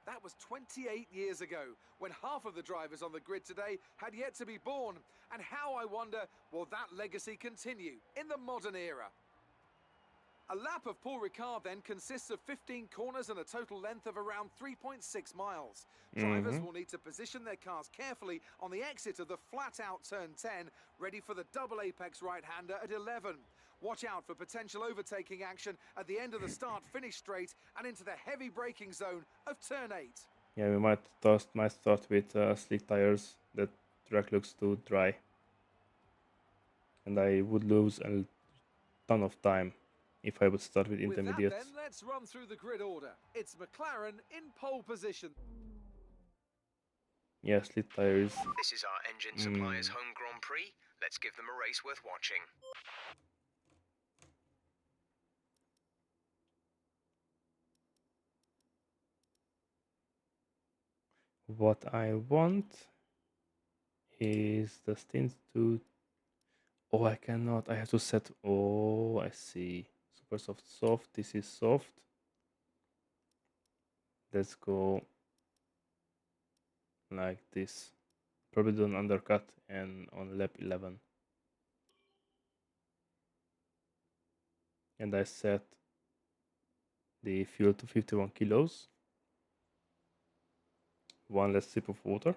That was 28 years ago, when half of the drivers on the grid today had yet to be born. And how, I wonder, will that legacy continue in the modern era? A lap of Paul Ricard then consists of 15 corners and a total length of around 3.6 miles. Drivers will need to position their cars carefully on the exit of the flat-out turn 10, ready for the double apex right-hander at 11. Watch out for potential overtaking action at the end of the start-finish straight and into the heavy braking zone of turn 8. Yeah, we might start with slick tires. That track looks too dry, and I would lose a ton of time if I would start with With that intermediates. then, let's run through the grid order. It's McLaren in pole position. Yeah, slick tires. This is our engine supplier's home Grand Prix. Let's give them a race worth watching. What I want is the stints to... Oh, I cannot. I have to set... Oh, I see. Super soft, soft. This is soft. Let's go like this. Probably do an undercut and on lap 11. And I set the fuel to 51 kilos. One less sip of water.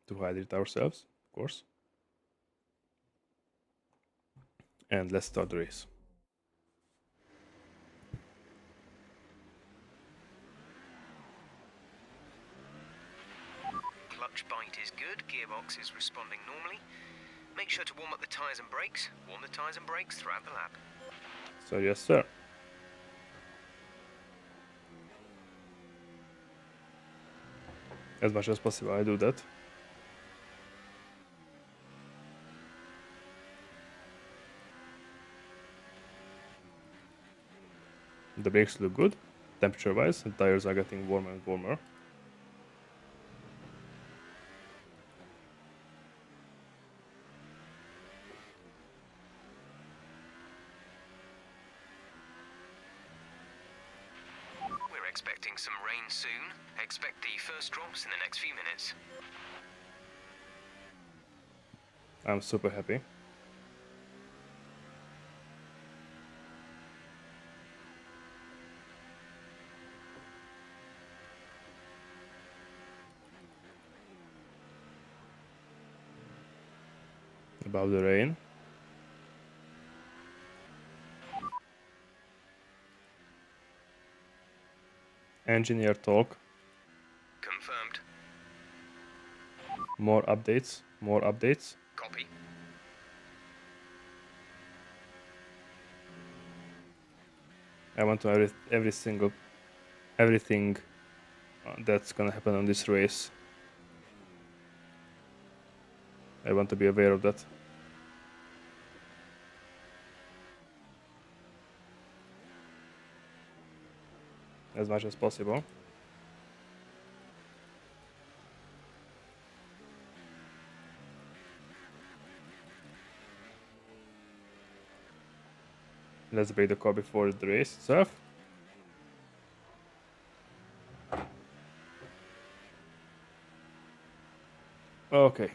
To hydrate ourselves, of course. And let's start the race. Clutch bite is good, gearbox is responding normally. Make sure to warm up the tyres and brakes. Warm the tyres and brakes throughout the lap. So yes, sir. As much as possible, I do that. The brakes look good, temperature-wise, and tires are getting warmer and warmer. We're expecting some rain soon. Expect the first drops in the next few minutes. I'm super happy. About the rain. Engineer talk. Confirmed. More updates. More updates. Copy. I want to know everything that's gonna happen on this race. I want to be aware of that. As much as possible. Let's break the car before the race itself. Okay.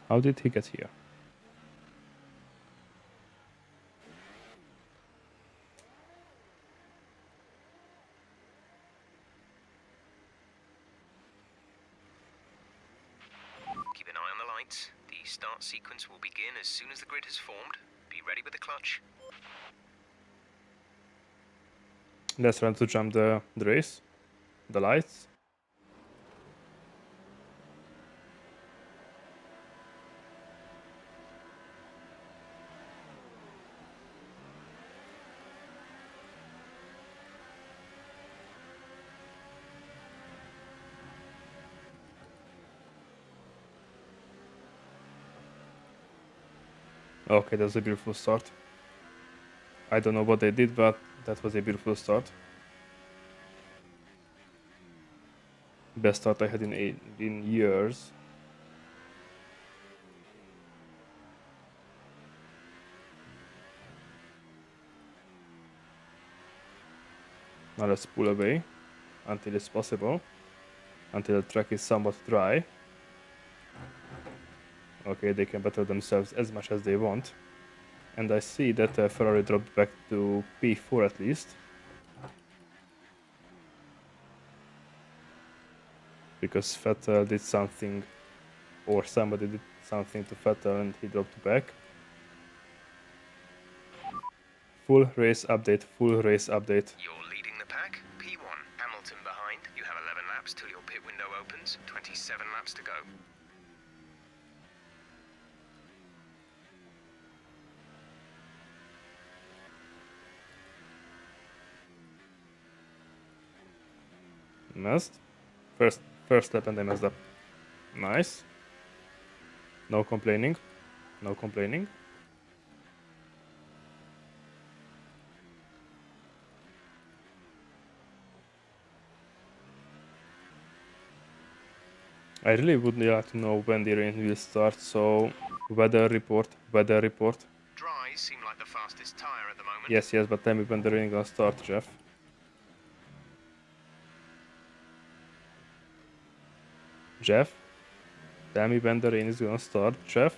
How did he get here? Keep an eye on the lights. The start sequence will begin as soon as the grid has formed. Be ready with the clutch. Let's run to jump the race. The lights. Okay, that's a beautiful start. I don't know what they did, but that was a beautiful start. Best start I had in years. Now let's pull away until it's possible, until the track is somewhat dry. Okay, they can battle themselves as much as they want. And I see that Ferrari dropped back to P4 at least. Because Vettel did something, or somebody did something to Vettel and he dropped back. Full race update, full race update. You're leading the pack. P1, Hamilton behind. You have 11 laps till your pit window opens. 27 laps to go. Missed. First lap and I messed up. Nice. No complaining. No complaining. I really would like to know when the rain will start, so weather report, weather report. Dries seem like the fastest tyre at the moment. Yes, but tell me when the rain gonna start, Jeff. Jeff? Tell me when the rain is gonna start, Jeff?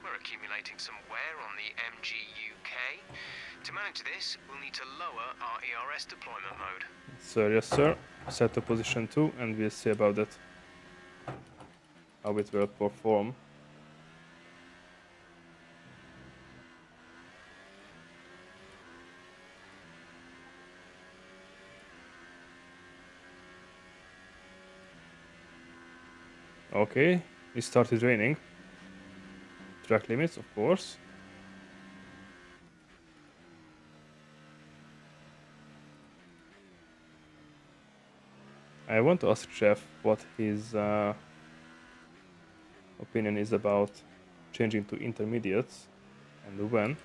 We're accumulating some wear on the MGUK. To manage this, we'll need to lower our ERS deployment mode. Sir, yes sir. Set to position 2 and we'll see about that. How it will perform. Okay, it started raining. Track limits, of course. I want to ask Jeff what his opinion is about changing to intermediates and when.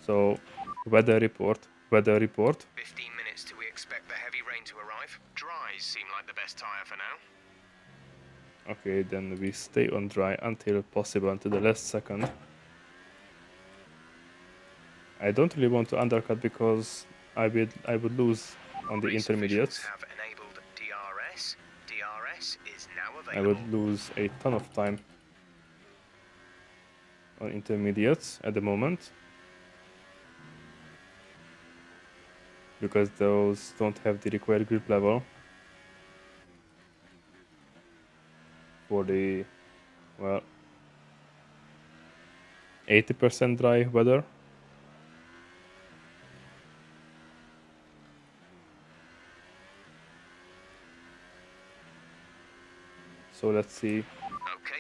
So, weather report, weather report. 15 minutes till we expect the heavy rain to arrive. Dries seem like the best tyre for now. Okay, then we stay on dry until possible, until the last second. I don't really want to undercut because I would lose on the Race intermediates. officials have enabled DRS. DRS is now I available. would lose a ton of time on intermediates at the moment. Because those don't have the required grip level for the, well, 80% dry weather. So let's see Okay,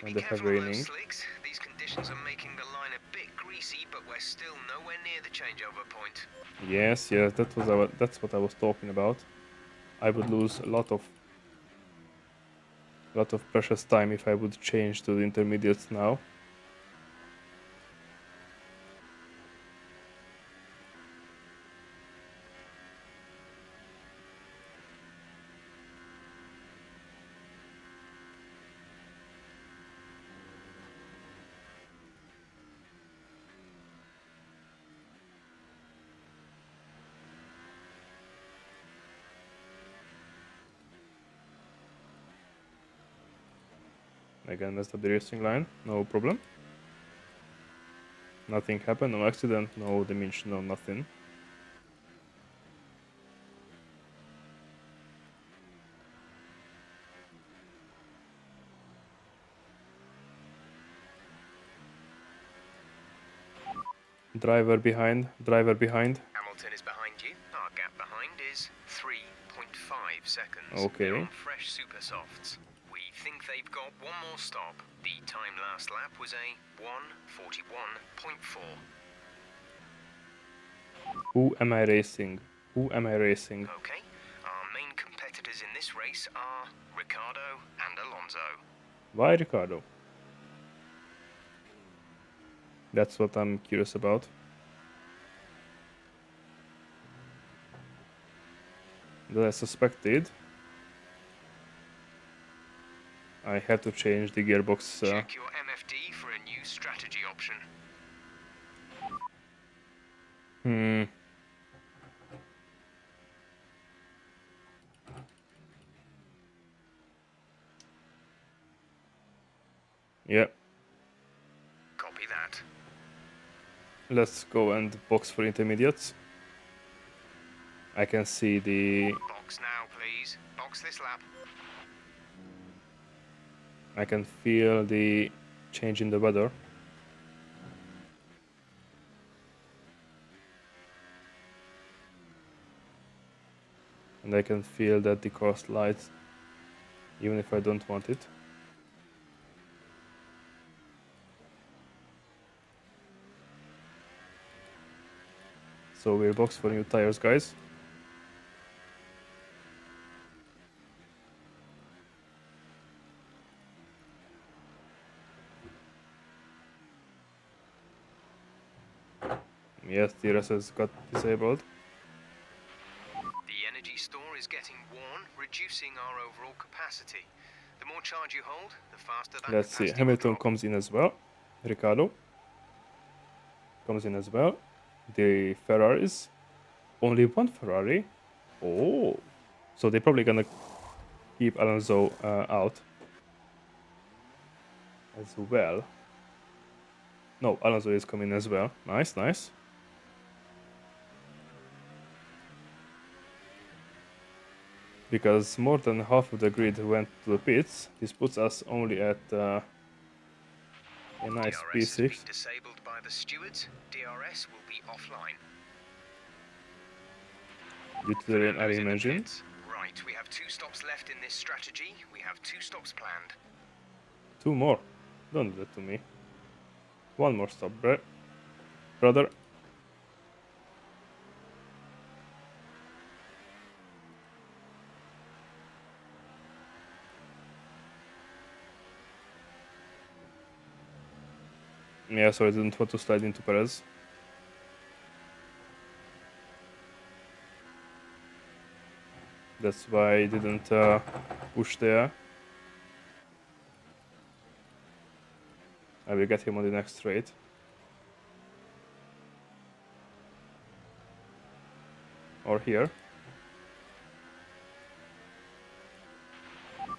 when be they have careful of raining. those slicks. These conditions are making the line a bit greasy, but we're still nowhere near the changeover point. Yes, that's what I was talking about. I would lose a lot of precious time if I would change to the intermediates now. Again, messed up the racing line, no problem. Nothing happened, no accident, no damage, no nothing. Driver behind, driver behind. Hamilton is behind you. Our gap behind is 3.5 seconds. Okay. They're on fresh super softs. We think they've got one more stop. The time last lap was a 1:41.4. Who am I racing? Who am I racing? Okay, our main competitors in this race are Ricardo and Alonso. Why Ricardo? That's what I'm curious about. That I suspected. I have to change the gearbox. Check your MFD for a new strategy option. Yeah. Copy that. Let's go and box for intermediates. I can see the... Box now, please. Box this lap. I can feel the change in the weather. And I can feel that the car slides, even if I don't want it. So we'll box for new tires, guys. Yes, DRS has got disabled. The energy store is getting worn, reducing our overall capacity. The more charge you hold, the faster that Let's see, capacity will Hamilton drop. comes in as well. Ricardo comes in as well. The Ferraris. Only one Ferrari. Oh. So they're probably gonna keep Alonso out as well. No, Alonso is coming as well. Nice, nice. Because more than half of the grid went to the pits. This puts us only at a nice DRS has P6. been disabled by the stewards. DRS will be offline. Due to the rain, I Fernando's in the imagine. pits. Right, we have 2 stops left in this strategy. We have 2 stops planned. 2 more. Don't do that to me. 1 more stop, brother. Yeah, sorry, I didn't want to slide into Perez. That's why I didn't push there. I will get him on the next straight. Or here.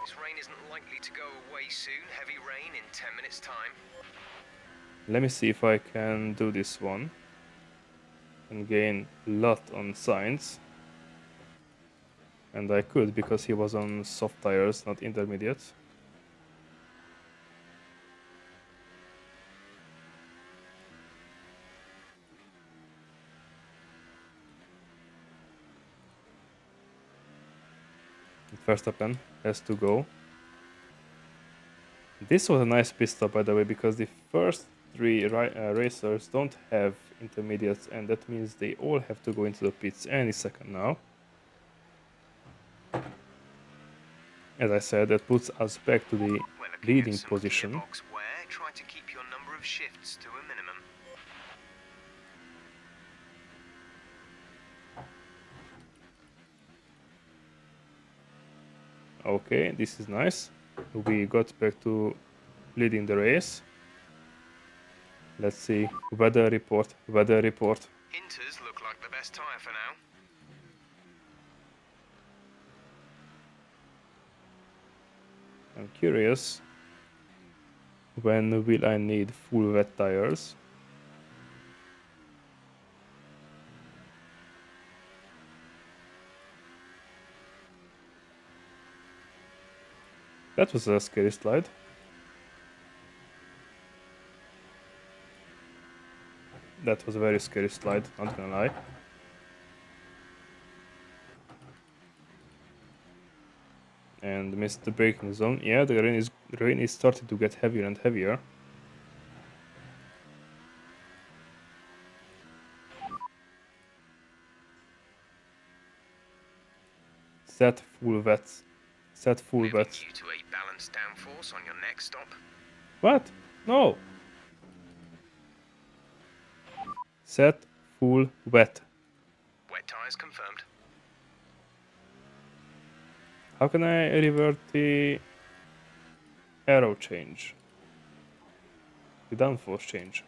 This rain isn't likely to go away soon. Heavy rain in 10 minutes' time. Let me see if I can do this one. And gain a lot on Sainz. And I could because he was on soft tires, not intermediate. Verstappen has to go. This was a nice pit stop, by the way, because the first 3 racers don't have intermediates, and that means they all have to go into the pits any second now. As I said, that puts us back to the We're looking at leading some position. gearbox wear. Try to keep your number of shifts to a minimum. Okay, this is nice. We got back to leading the race. Let's see. Weather report. Weather report. Inters look like the best tyre for now. I'm curious. When will I need full wet tires? That was a scary slide. That was a very scary slide, not gonna lie. And missed the braking zone. Yeah, the rain is starting to get heavier and heavier. Set full wets. Set full Moving wets. you to a balanced downforce on your next stop. What? No. Set full wet. Wet tyres confirmed. How can I revert the arrow change? The downforce change.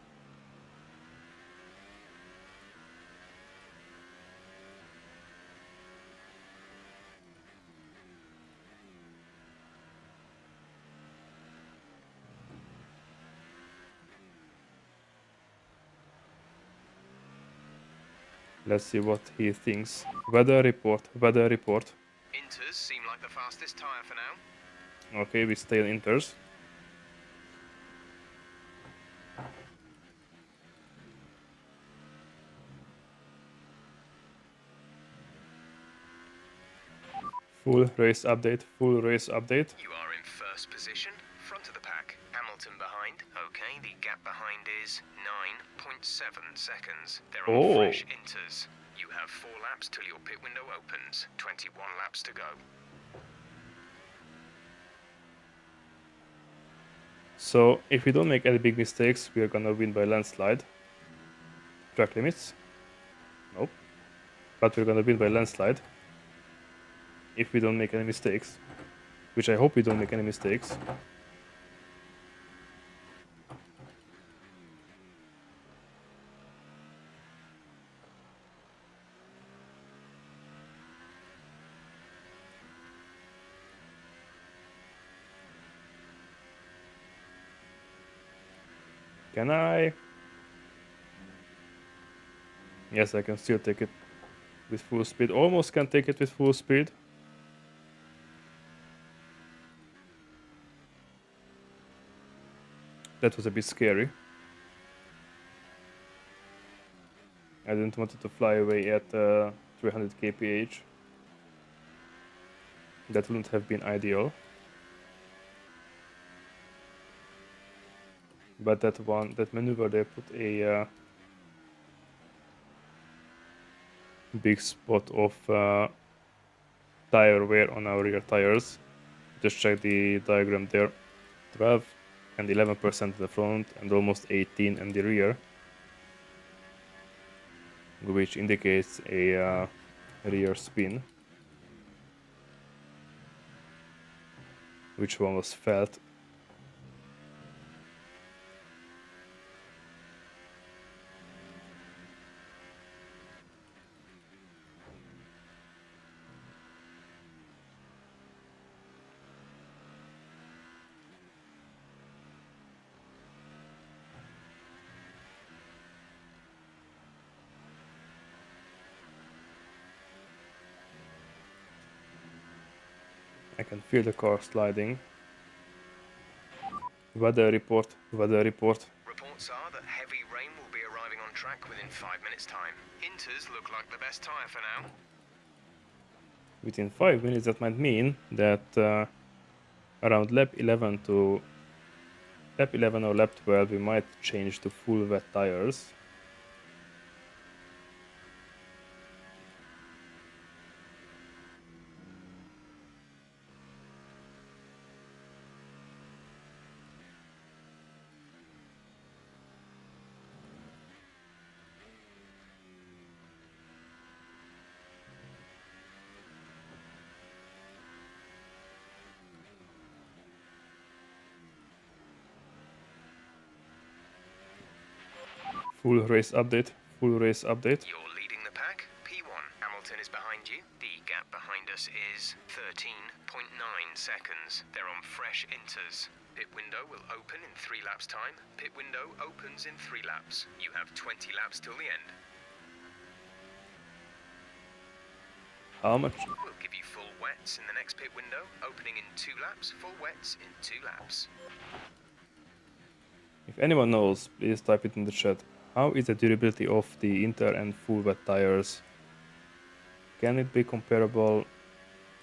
Let's see what he thinks. Weather report, weather report. Inters seem like the fastest tyre for now. Okay, we stay on inters. Full race update, full race update. You are in first position, front of the pack. Hamilton behind. Okay, the gap behind is 9.7 seconds. They're on Oh. fresh inters. You have 4 laps till your pit window opens. 21 laps to go. So if we don't make any big mistakes, we are gonna win by landslide. Track limits? Nope. But we're gonna win by landslide. If we don't make any mistakes. Which I hope we don't make any mistakes. Can I? Yes, I can still take it with full speed. Almost can take it with full speed. That was a bit scary. I didn't want it to fly away at 300 kph. That wouldn't have been ideal. But that maneuver there put a big spot of tire wear on our rear tires. Just check the diagram there. 12 and 11% in the front and almost 18 in the rear, which indicates a rear spin, which one was felt. I can feel the car sliding. Weather report, weather report. Reports are that heavy rain will be arriving on track within 5 minutes' time. Inters look like the best tyre for now. Within 5 minutes, that might mean that around lap 11 or lap 12 we might change to full wet tires. Full race update, full race update. You're leading the pack. P1. Hamilton is behind you. The gap behind us is 13.9 seconds. They're on fresh inters. Pit window will open in 3 laps' time. Pit window opens in 3 laps. You have 20 laps till the end. How much? We'll give you full wets in the next pit window, opening in 2 laps, full wets in 2 laps. If anyone knows, please type it in the chat. How is the durability of the inter and full wet tires? Can it be comparable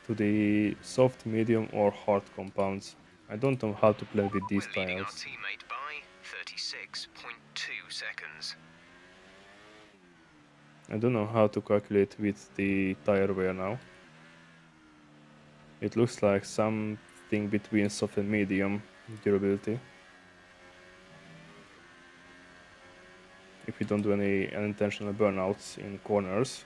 to the soft, medium or hard compounds? I don't know how to play with these We're leading our tires. teammate by 36.2 seconds. I don't know how to calculate with the tire wear now. It looks like something between soft and medium durability. If you don't do any unintentional burnouts in corners.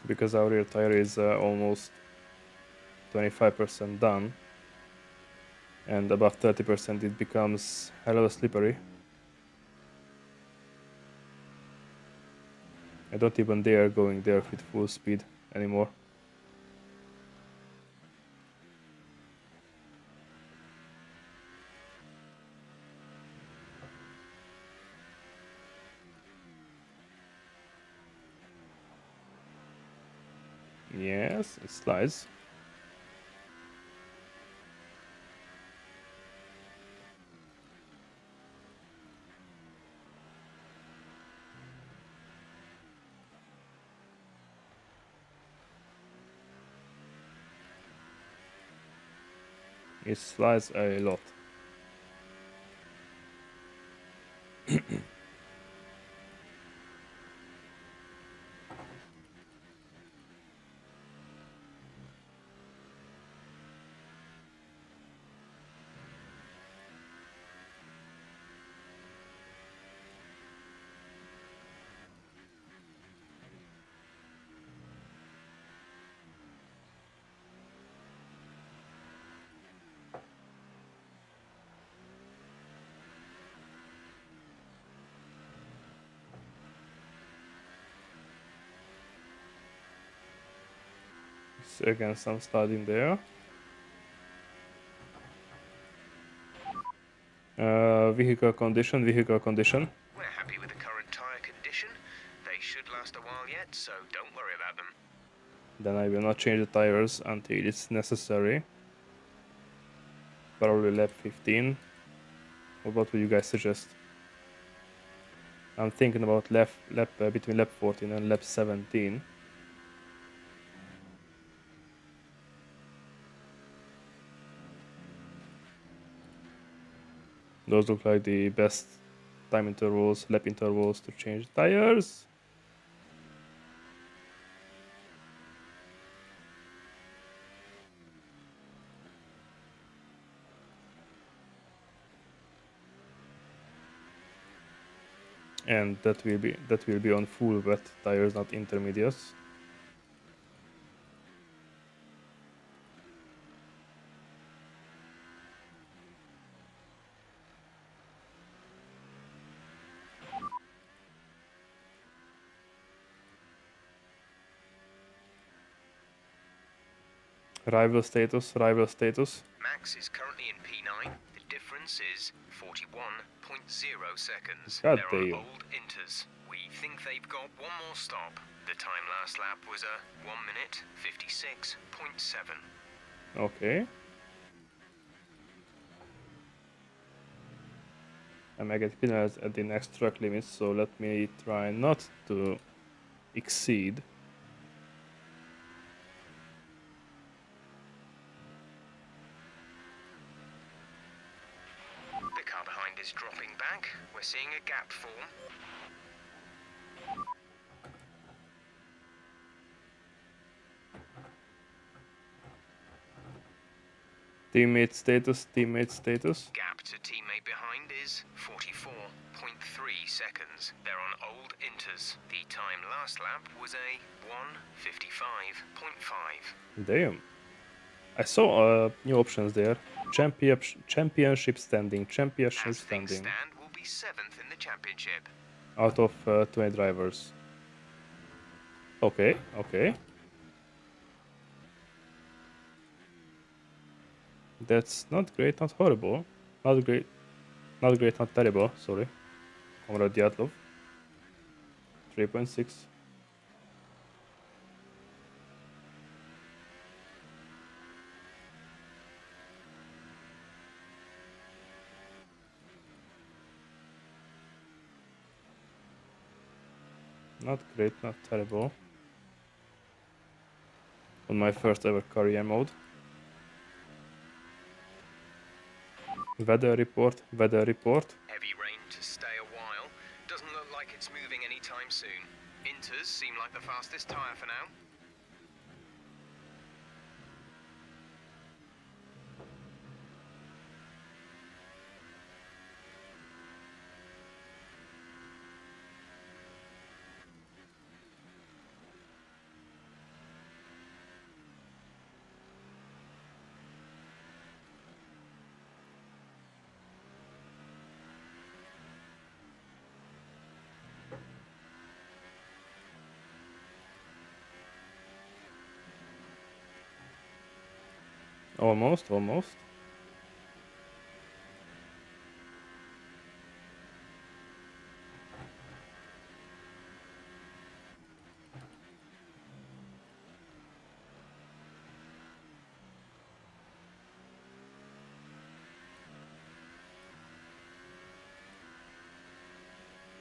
Because our rear tire is almost 25% done, and above 30% it becomes hella slippery. I don't even dare going there with full speed anymore. Yes, it slides. It slides a lot. So again, some sliding there. Vehicle condition. We're happy with the current tyre condition. They should last a while yet, so don't worry about them. Then I will not change the tires until it's necessary. Probably lap 15. Or what would you guys suggest? I'm thinking about between lap 14 and lap 17. Those look like the best time intervals, lap intervals to change tires. And that will be on full wet tires, not intermediates. Rival status. Max is currently in P9. The difference is 41.0 seconds. God They're damn. on old inters. We think they've got one more stop. The time last lap was a 1 minute 56.7. Okay. I might get penalized at the next track limit, so let me try not to exceed. The car behind is dropping back. We're seeing a gap form. Teammate status. Gap to teammate behind is 44.3 seconds. They're on old inters. The time last lap was a 1:55.5. Damn. I saw new options there. Championship standing. As things stand, will be 7th in the championship. Out of 20 drivers. Okay. That's not great, not horrible. Not great, not terrible, sorry. Comrade Dyatlov. 3.6. Not great, not terrible. On my first ever career mode. Weather report, weather report. Heavy rain to stay a while. Doesn't look like it's moving anytime soon. Inters seem like the fastest tyre for now. Almost, almost.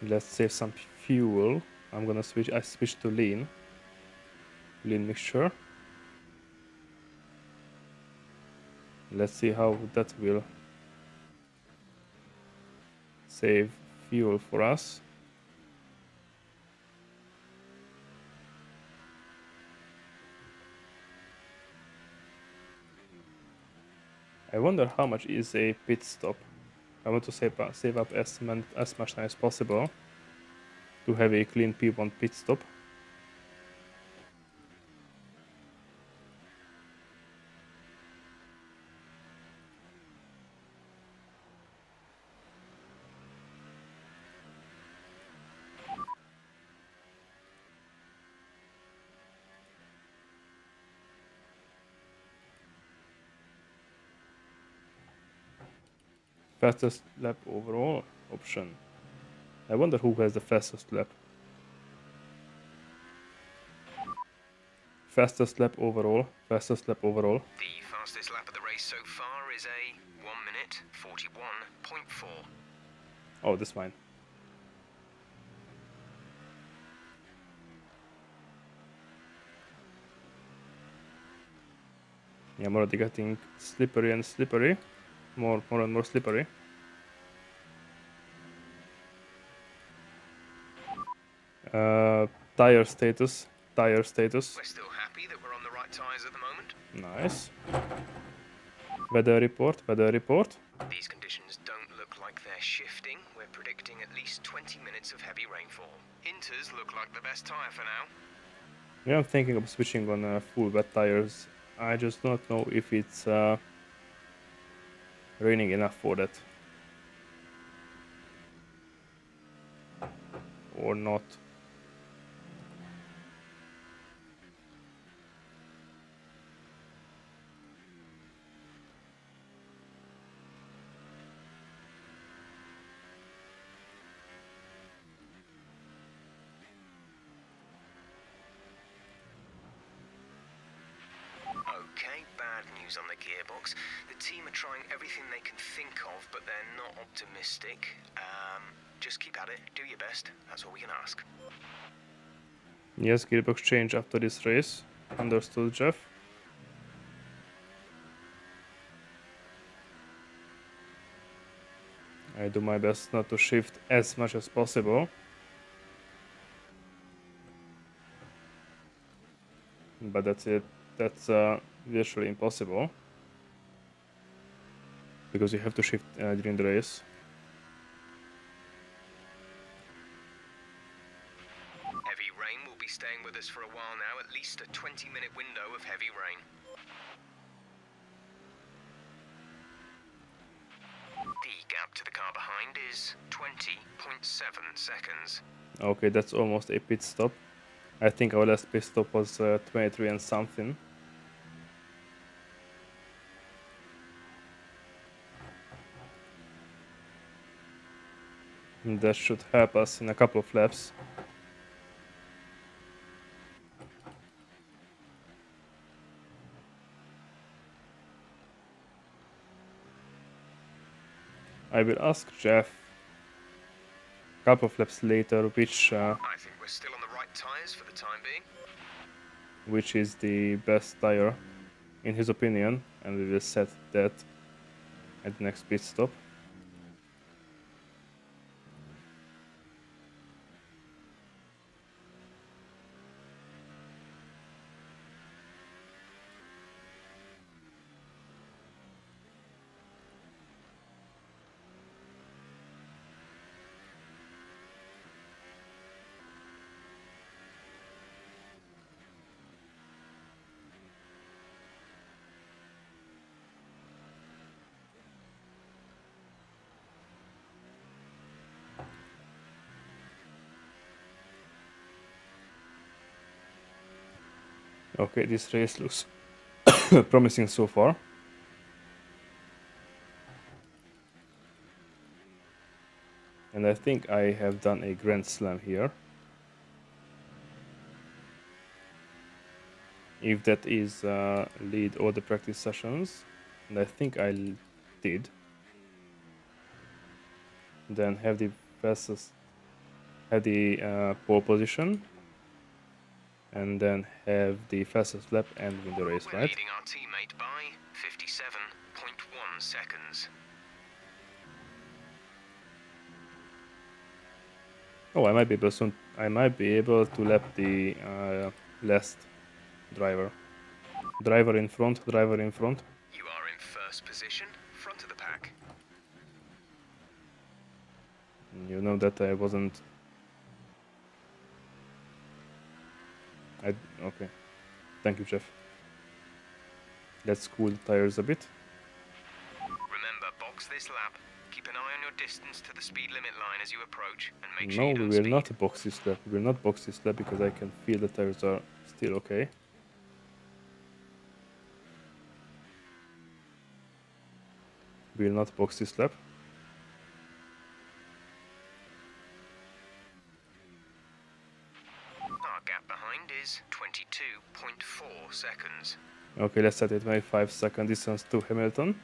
Let's save some fuel. I'm gonna switch. I switched to lean mixture. Let's see how that will save fuel for us. I wonder how much is a pit stop. I want to save up as much time as possible to have a clean P1 pit stop. Fastest lap overall option. I wonder who has the fastest lap. Fastest lap overall. Fastest lap overall. The fastest lap of the race so far is a 1 minute 41.4. Oh, that's fine. Yeah, I'm already getting slippery and slippery. More and more slippery. Tire status. Tire status. We're still happy that we're on the right tyres at the moment. Nice. Weather report. Weather report. These conditions don't look like they're shifting. We're predicting at least 20 minutes of heavy rainfall. Inters look like the best tyre for now. Yeah, I'm thinking of switching on full wet tires. I just don't know if it's raining enough for that or not. Okay, bad news on the gearbox. The team are trying everything they can think of, but they're not optimistic. Just keep at it, do your best. That's all we can ask. Yes, gearbox change after this race. Understood, Jeff. I do my best not to shift as much as possible. But that's it. That's virtually impossible. Because you have to shift during the race. Heavy rain will be staying with us for a while now, at least a 20-minute window of heavy rain. The gap to the car behind is 20.7 seconds. Okay, that's almost a pit stop. I think our last pit stop was 23 and something. And that should help us in a couple of laps. I will ask Jeff a couple of laps later which I think we're still on the right tyres for the time being. which is the best tire in his opinion, and we will set that at the next pit stop. Okay, this race looks promising so far. And I think I have done a Grand Slam here. If that is lead all the practice sessions, and I think I did, then have the fastest, have the pole position, and then have the fastest lap and win the race, We're right? leading our teammate by 57.1 seconds. Oh, I might be able soon. I might be able to lap the last driver. Driver in front. Driver in front. You are in first position, front of the pack. You know that I wasn't. Okay. Thank you, Jeff. Let's cool the tires a bit. Remember, box this lap. Keep an eye on your distance to the speed limit line as you approach, and make sure No, you we don't will speed. not box this lap. We will not box this lap because I can feel the tires are still okay. We will not box this lap. Our gap behind is 22.4 seconds. Okay, let's set it by 5-second distance to Hamilton.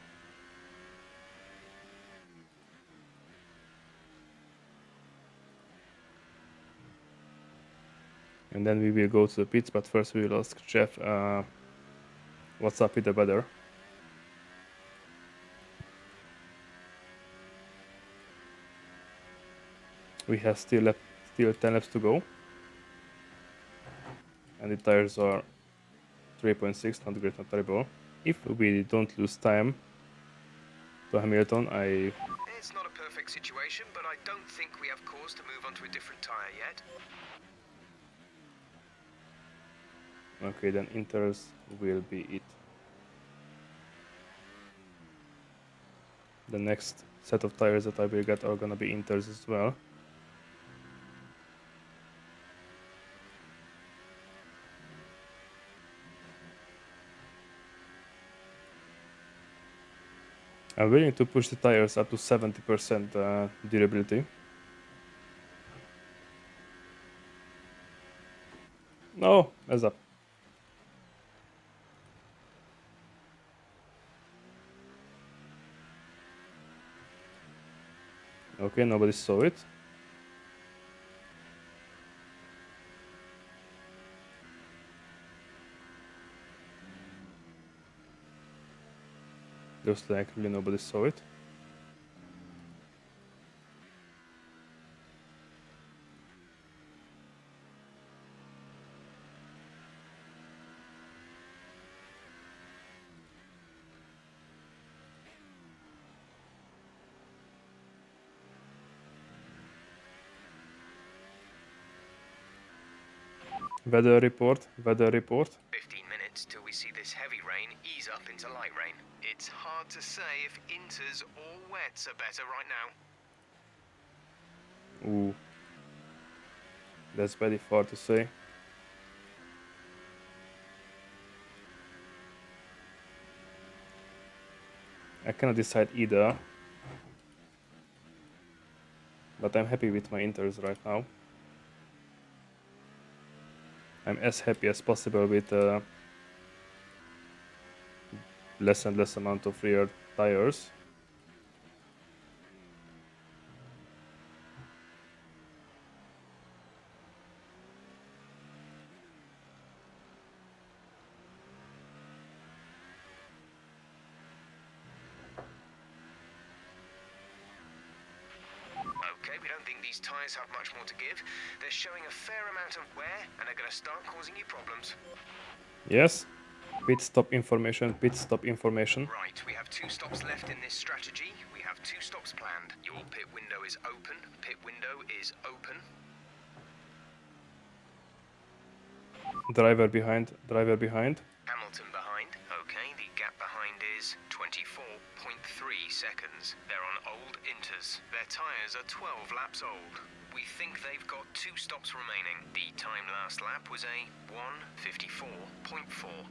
And then we will go to the pits, but first we will ask Jeff what's up with the weather. We have still 10 laps to go. And the tires are 3.6, not great, not terrible. If we don't lose time to Hamilton, It's not a perfect situation, but I don't think we have cause to move on to a different tyre yet. Okay, then Inters will be it. The next set of tires that I will get are gonna be Inters as well. I'm willing to push the tires up to 70% durability. No, mess up. Okay, nobody saw it. Looks like really nobody saw it. Weather report, weather report. 15 minutes till we see this heavy rain ease up into light rain. It's hard to say if Inters or wets are better right now. Ooh. That's very far to say. I cannot decide either. But I'm happy with my Inters right now. I'm as happy as possible with less and less amount of rear tires. these tyres have much more to give. They're showing a fair amount of wear and are going to start causing you problems. Yes. Pit stop information, pit stop information. Right, we have 2 stops left in this strategy. We have 2 stops planned. Your pit window is open. Pit window is open. Driver behind, driver behind. Hamilton behind. Okay, the gap behind is 24.3 seconds. They're on old Inters. Their tyres are 12 laps old. We think they've got 2 stops remaining. The time last lap was a 1:54.4.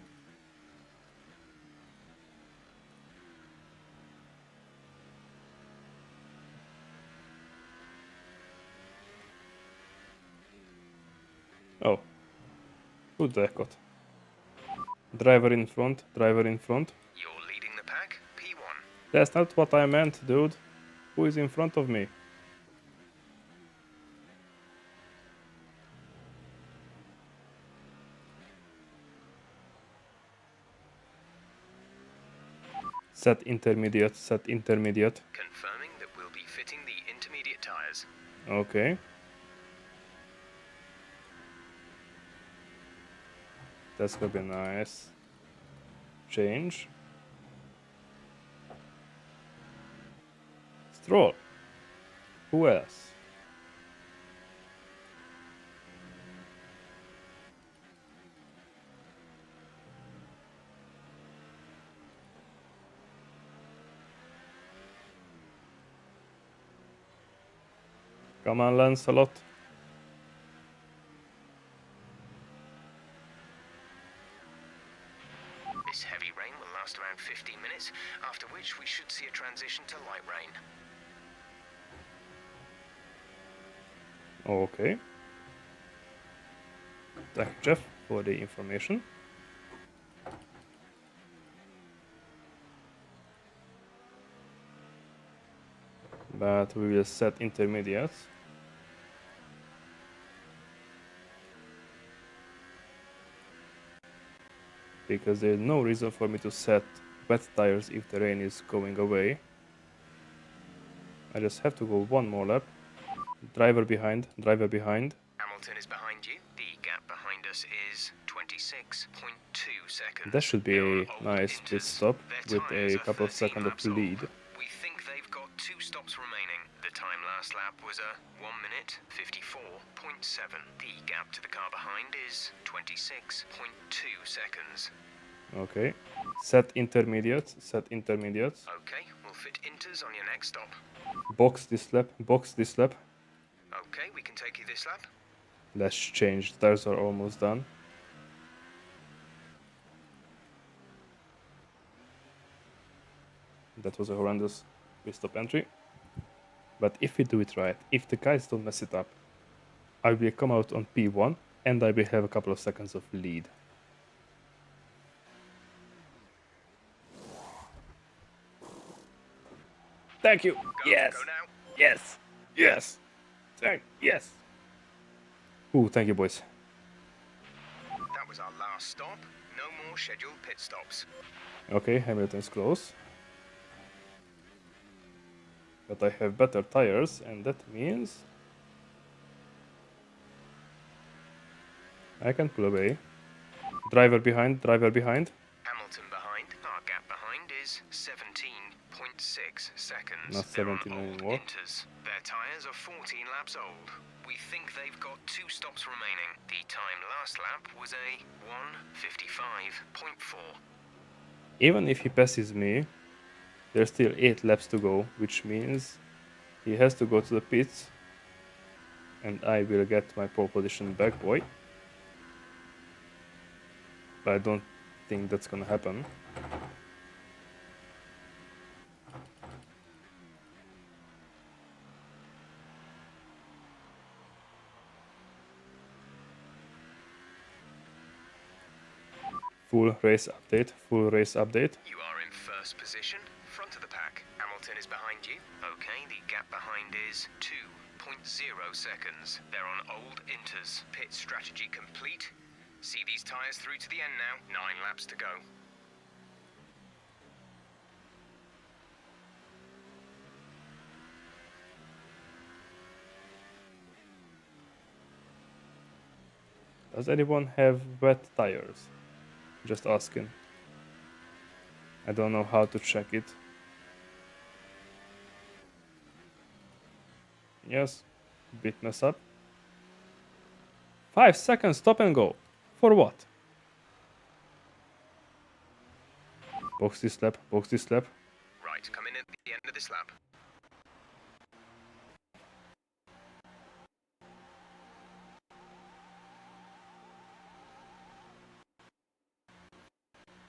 Oh. Good jackpot. Driver in front, driver in front. You're leading the pack, P1. That's not what I meant, dude. Who is in front of me? Set intermediate, set intermediate. Confirming that we'll be fitting the intermediate tyres. Okay. That's gonna be nice. Change. Stroll. Who else? Come on, Lancelot. This heavy rain will last around 15 minutes, after which we should see a transition to light rain. Okay. Thank you, Jeff, for the information. But we will set intermediates. Because there's no reason for me to set wet tires if the rain is going away. I just have to go one more lap. Driver behind, driver behind. Hamilton is behind you. The gap behind us is 26.2 seconds. That should be They're a on old nice pit Inters. stop Their with tyres a are couple of 13 seconds of laps old. lead. We think they've got 2 stops remaining. The time last lap was a 1:54.7. The gap to the car behind is 26.2 seconds. Okay. Set intermediates, set intermediates. Okay, we'll fit Inters on your next stop. Box this lap, box this lap. Okay, we can take you this lap. Let's change, tires are almost done. That was a horrendous pit stop entry. But if we do it right, if the guys don't mess it up, I will come out on P1 and I will have a couple of seconds of lead. Thank you. Go, Yes. Go now. Yes. Yes. Yes. Ooh, thank you, boys. That was our last stop. No more scheduled pit stops. Okay, Hamilton's close. But I have better tires, and that means I can pull away. Driver behind, driver behind. Hamilton behind. Our gap behind is 17.6 seconds. Not They're on 17 old anymore. Inters. Their tyres are 14 laps old. We think they've got 2 stops remaining. The time last lap was a 1:55.4. Even if he passes me, there's still 8 laps to go, which means he has to go to the pits. And I will get my pole position back, boy. But I don't think that's gonna happen. Full race update, full race update. You are in first position, front of the pack. Hamilton is behind you. Okay, the gap behind is 2.0 seconds. They're on old Inters. Pit strategy complete. See these tyres through to the end now. 9 laps to go. Does anyone have wet tires? Just asking. I don't know how to check it. Yes, bit mess up. 5 seconds, stop and go. For what? Box this lap, box this lap. Right, come in at the end of this lap.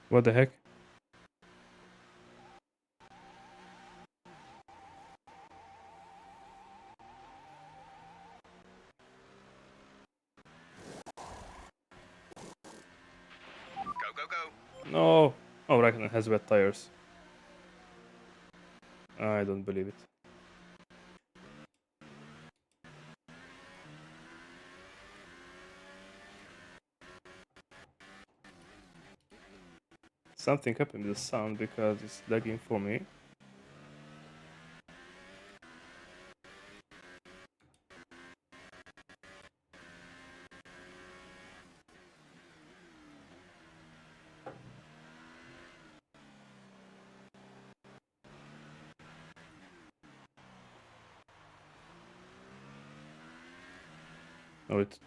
What the heck? Go, go, go. No! Oh, Raikkonen has wet tires. I don't believe it. Something happened with the sound because it's lagging for me. Oh, it.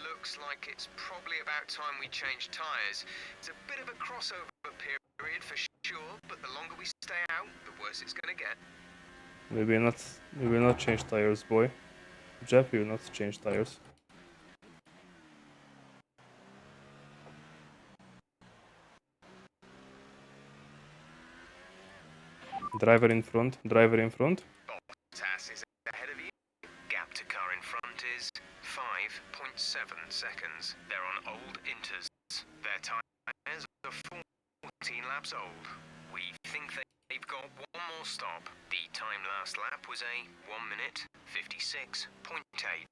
Looks like it's probably about time we change tyres. It's a bit of a crossover period for sure, but the longer we stay out, the worse it's gonna get. We will not change tires, boy. Jeff, we will not change tires. Driver in front, driver in front. Bottas is ahead of you. Gap to car in front is 5.7 seconds. They're on old Inters. Their tyres are 14 laps old. We think they've got one more stop. The time last lap was a 1 minute 56.8.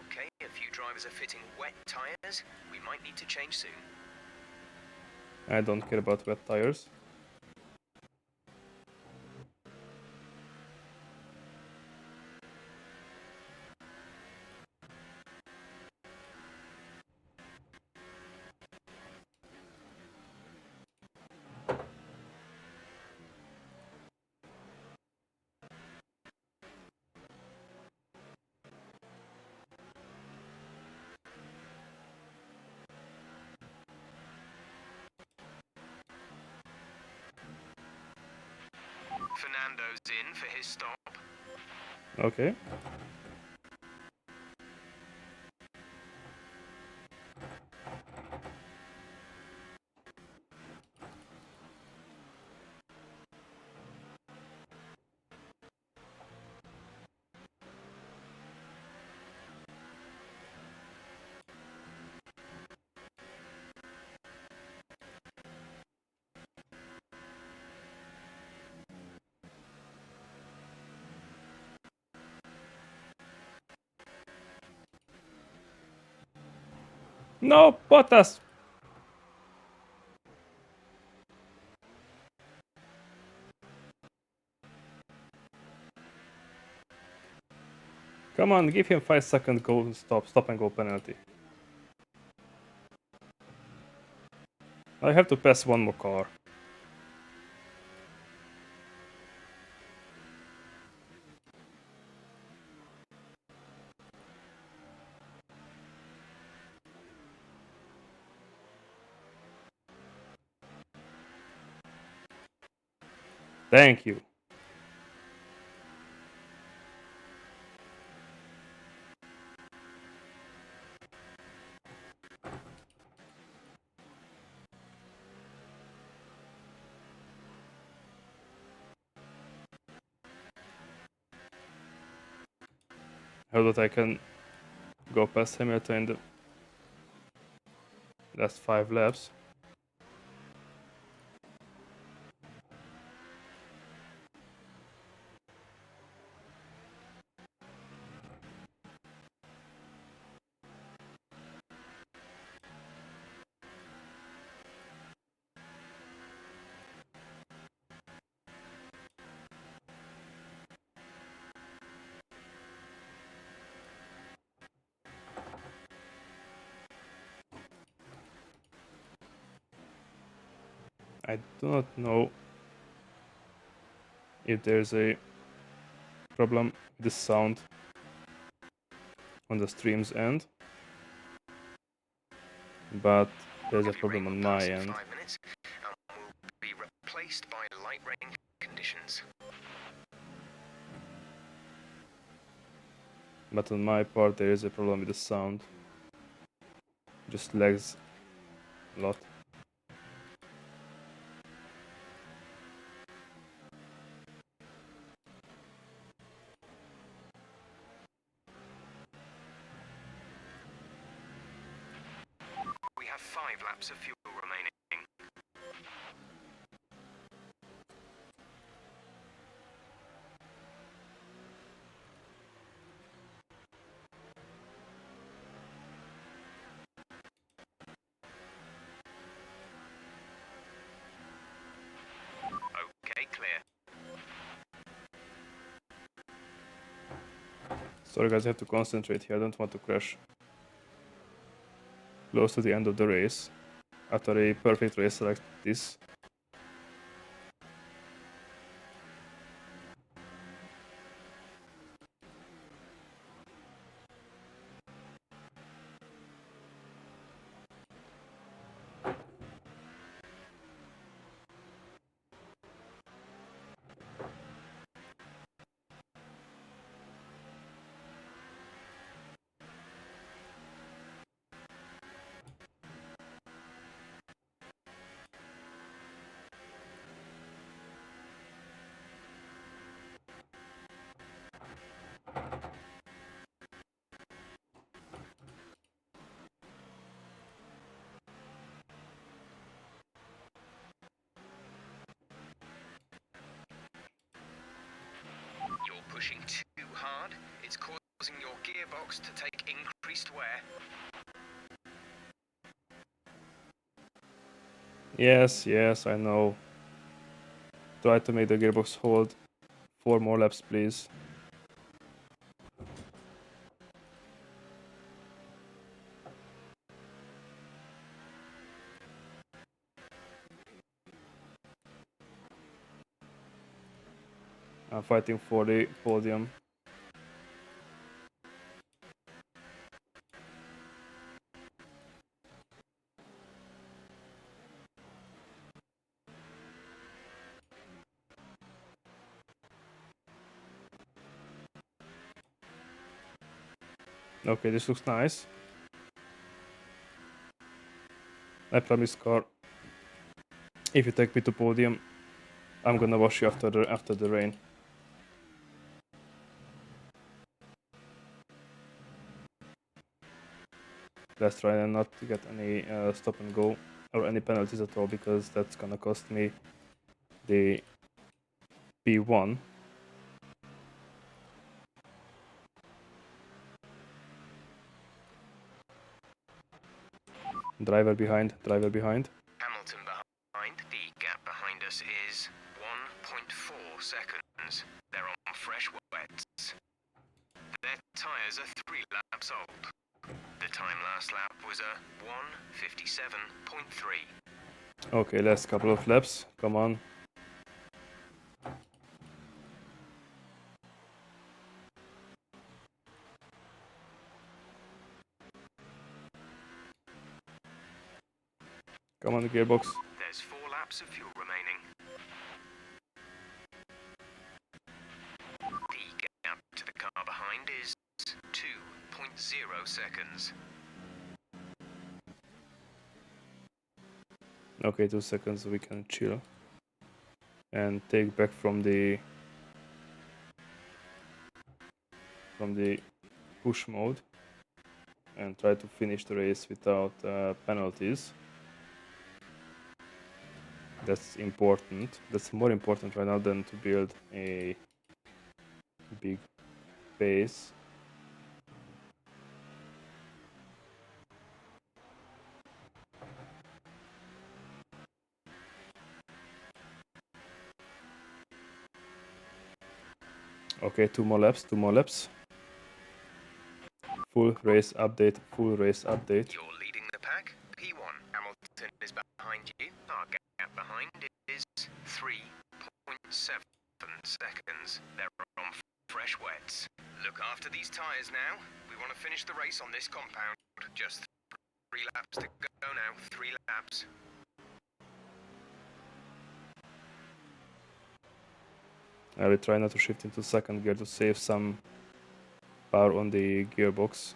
Okay, a few drivers are fitting wet tyres. We might need to change soon. I don't care about wet tires. Fernando's in for his stop. Okay. No, Bottas! Come on, give him 5-second go stop and go penalty. I have to pass one more car. Thank you. hope that I can go past Hamilton in the last 5 laps. I do not know if there's a problem with the sound on the stream's end, but there's a Heavy problem rain on will my pass in end. 5 minutes and will be replaced by light rain conditions. But on my part there is a problem with the sound. Just lags a lot. We have 5 laps of fuel remaining. Okay, clear. Sorry guys, I have to concentrate here, I don't want to crash close to the end of the race after a perfect race like this. You're pushing too hard. It's causing your gearbox to take increased wear. Yes, I know. Try to make the gearbox hold 4 more laps, please. I'm fighting for the podium. Okay, this looks nice. I promise, car, if you take me to podium, I'm gonna wash you after the rain. Let's try and not to get any stop and go or any penalties at all, because that's gonna cost me the P1. Driver behind. Hamilton behind. The gap behind us is 1.4 seconds. They're on fresh wets. Their tyres are 3 laps old. The time last lap was a 1:57.3. Okay, last couple of laps. Come on. Come on, the gearbox. There's 4 laps of fuel remaining. The gap to the car behind is 2.0 seconds. Okay, 2 seconds, we can chill and take back from the push mode and try to finish the race without penalties. That's important. That's more important right now than to build a big base. Okay, 2 more laps, 2 more laps. Full race update, full race update. You're leading the pack. P1, Hamilton is behind you. Our gap behind is 3.7 seconds. They're on fresh wets. Look after these tyres now. We want to finish the race on this compound. Just 3 laps to go now. 3 laps. I will try not to shift into second gear to save some power on the gearbox.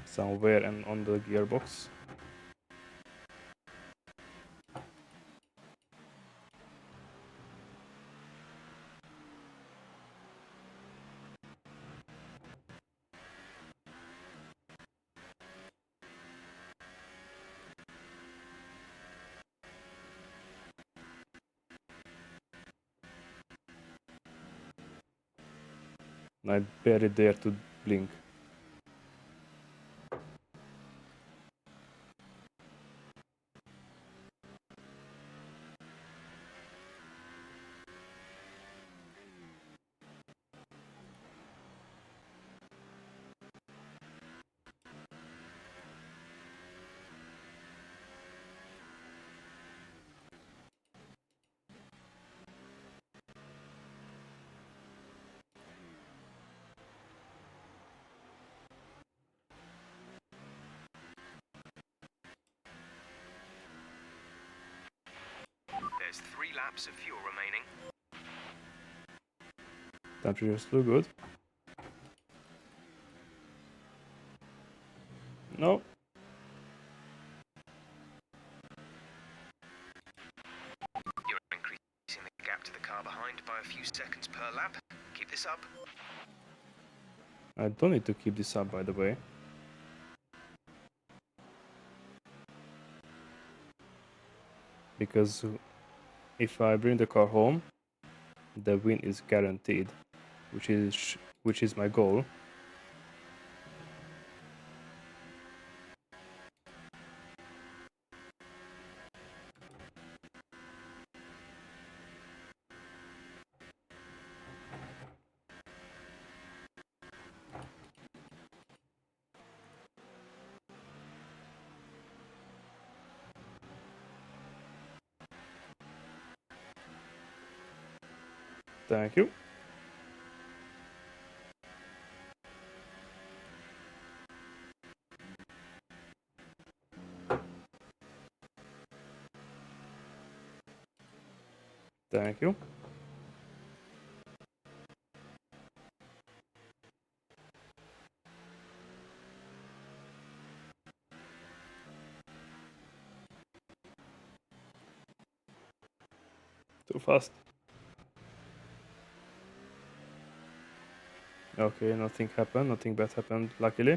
Some wear and on the gearbox. I barely dare to blink. There's 3 laps of fuel remaining. Temperatures look good. No. You're increasing the gap to the car behind by a few seconds per lap. Keep this up. I don't need to keep this up, by the way. Because if I bring the car home, the win is guaranteed, which is my goal. Thank you. Thank you. Too fast. Okay, nothing happened, nothing bad happened, luckily.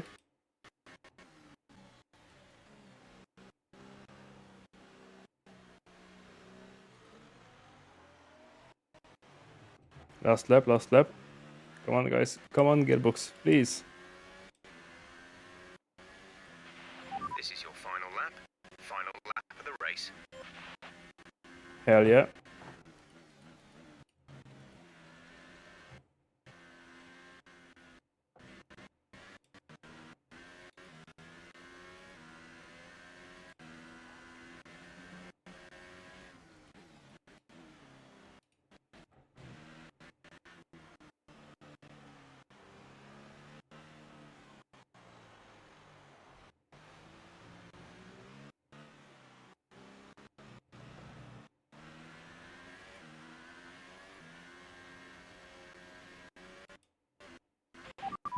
Last lap, last lap. Come on, guys. Come on, gearbox, please. This is your final lap. Final lap of the race. Hell yeah.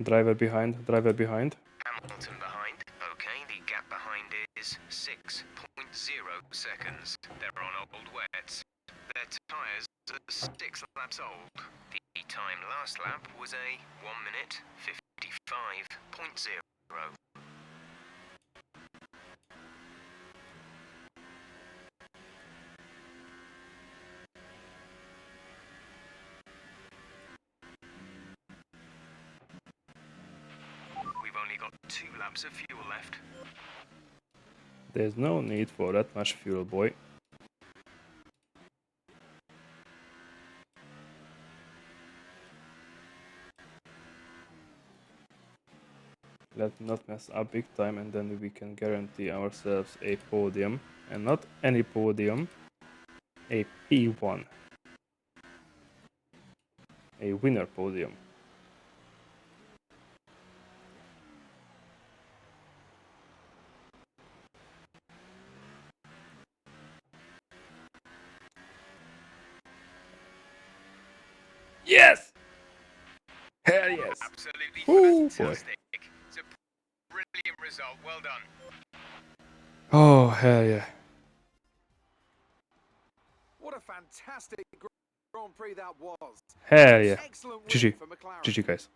Driver behind, driver behind. Hamilton behind. Okay, the gap behind is 6.0 seconds. They're on old wets. Their tyres are 6 laps old. The time last lap was a 1 minute 55.0. We've only got 2 laps of fuel left. There's no need for that much fuel, boy. Let's not mess up big time, and then we can guarantee ourselves a podium. And not any podium, a P1. A winner podium. Yes! Hell yes! Absolutely Ooh, fantastic. It's a brilliant result. Well done. Oh, hell yeah. What a fantastic Grand Prix that was. Hell yeah. Excellent win GG. for McLaren. GG, guys.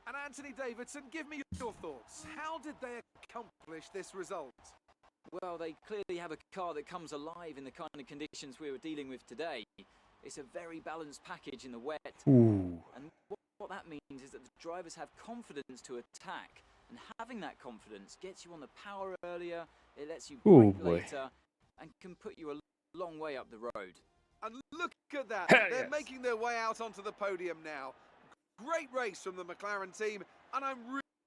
And Anthony Davidson, give me your thoughts. How did they accomplish this result? Well, they clearly have a car that comes alive in the kind of conditions we were dealing with today. It's a very balanced package in the wet. Ooh. And what that means is that the drivers have confidence to attack. And having that confidence gets you on the power earlier, it lets you Ooh, brake boy. later, and can put you a long way up the road. And look at that. Hell They're yes. making their way out onto the podium now. Great race from the McLaren team, and I'm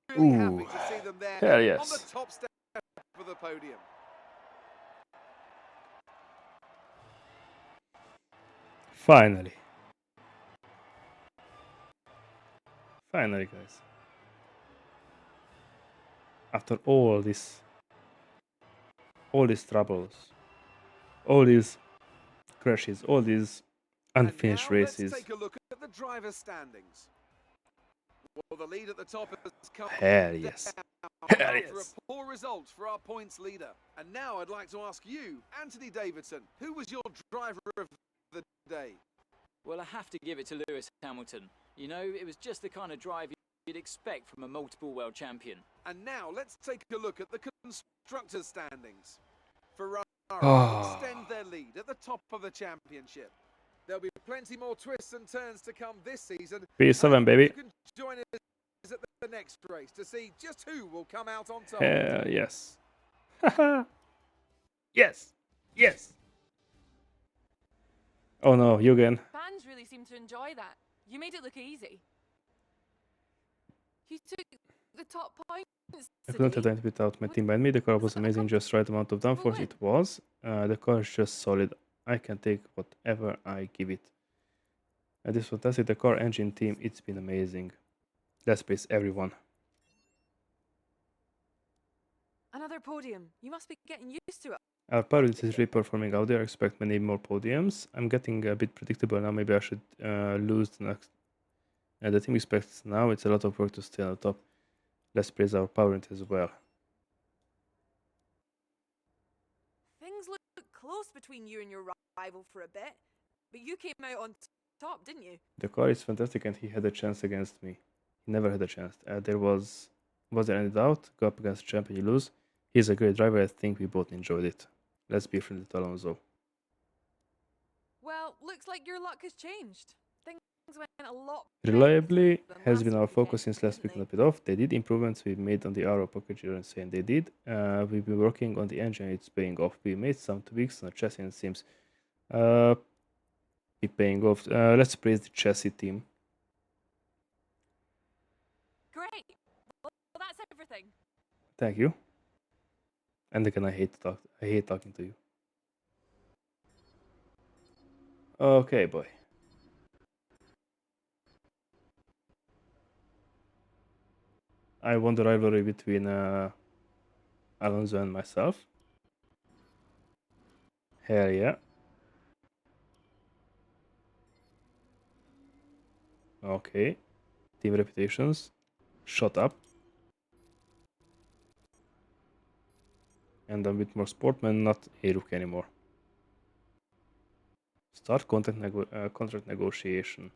really happy to see them there Hell on yes. the top step of the podium. Finally. Finally, guys. After all these troubles, all these crashes, all these unfinished and now races. Let's take a look at the driver's standings. Well, the lead at the top has come Hell yes. down Hell after yes. a poor result for our points leader. And now I'd like to ask you, Anthony Davidson, who was your driver of the day? Well, I have to give it to Lewis Hamilton. You know, it was just the kind of drive you'd expect from a multiple world champion. And now let's take a look at the constructors' standings. Ferrari Ah. extend their lead at the top of the championship. There'll be plenty more twists and turns to come this season. P7, baby. You can join us at the next race to see just who will come out on top. Hell yes. Haha. Yes. Yes. Oh no, you again. Fans really seem to enjoy that. You made it look easy. You took the top points I couldn't have today. done it without my team behind me. The car was amazing, just right amount of downforce. It was. The car is just solid. I can take whatever I give it. And this was fantastic. The car engine team, it's been amazing. Let's praise everyone. Another podium. You must be getting used to it. Our pilot is really performing out there. I expect many more podiums. I'm getting a bit predictable now. Maybe I should lose the next. The team expects now. It's a lot of work to stay on the top. Let's praise our parent as well. Things look close between you and your rival for a bit, but you came out on top, didn't you? The car is fantastic, and he had a chance against me. He never had a chance. Was there any doubt? Go up against champion, you lose. He's a great driver. I think we both enjoyed it. Let's be friendly to Alonso. Well, looks like your luck has changed. Things went a lot better Reliably than has last been our weekend, focus since last week didn't on the pit off. They did improvements we made on the RO package, you're saying they did. We've been working on the engine, it's paying off. We made some tweaks on the chassis and seems be paying off. Let's praise the chassis team. Great. Well, that's everything. Thank you. And again, I hate talking to you. Okay, boy. I won the rivalry between Alonso and myself. Hell yeah. Okay. Team reputations. Shut up. And I'm with more sportman, not a rookie anymore. Start contract negotiation.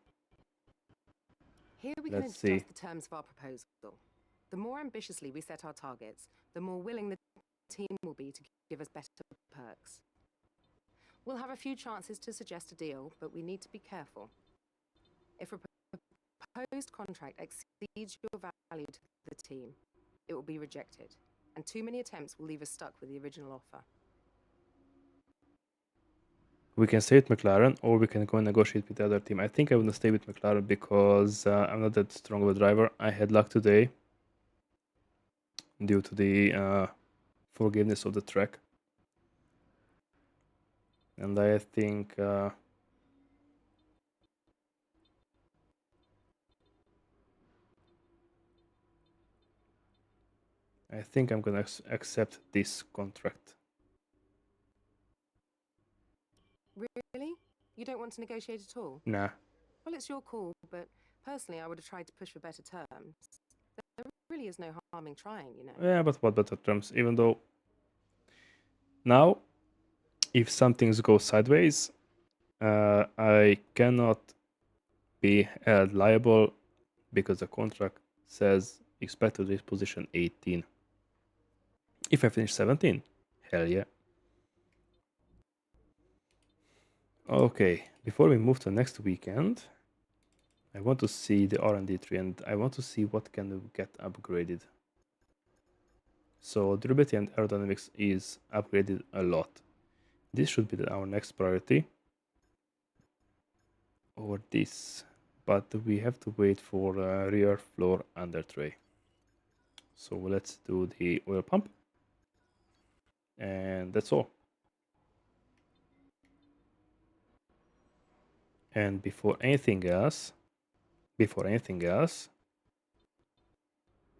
Here we can Let's adjust see. the terms of our proposal. The more ambitiously we set our targets, the more willing the team will be to give us better perks. We'll have a few chances to suggest a deal, but we need to be careful. If a proposed contract exceeds your value to the team, it will be rejected, and too many attempts will leave us stuck with the original offer. We can stay with McLaren, or we can go and negotiate with the other team. I think I will stay with McLaren because I'm not that strong of a driver. I had luck today due to the forgiveness of the track. And I think I'm gonna accept this contract. Really? You don't want to negotiate at all? Nah. Well, it's your call, but personally I would have tried to push for better terms. There really is no harm in trying, you know. Yeah, but what better terms? Even though now, if some things go sideways, I cannot be held liable because the contract says expect to reach position 18. If I finish 17, hell yeah. Okay, before we move to next weekend, I want to see the R&D tree and I want to see what can get upgraded. So durability and aerodynamics is upgraded a lot. This should be our next priority over this, but we have to wait for rear floor under tray. So let's do the oil pump, and that's all. And before anything else,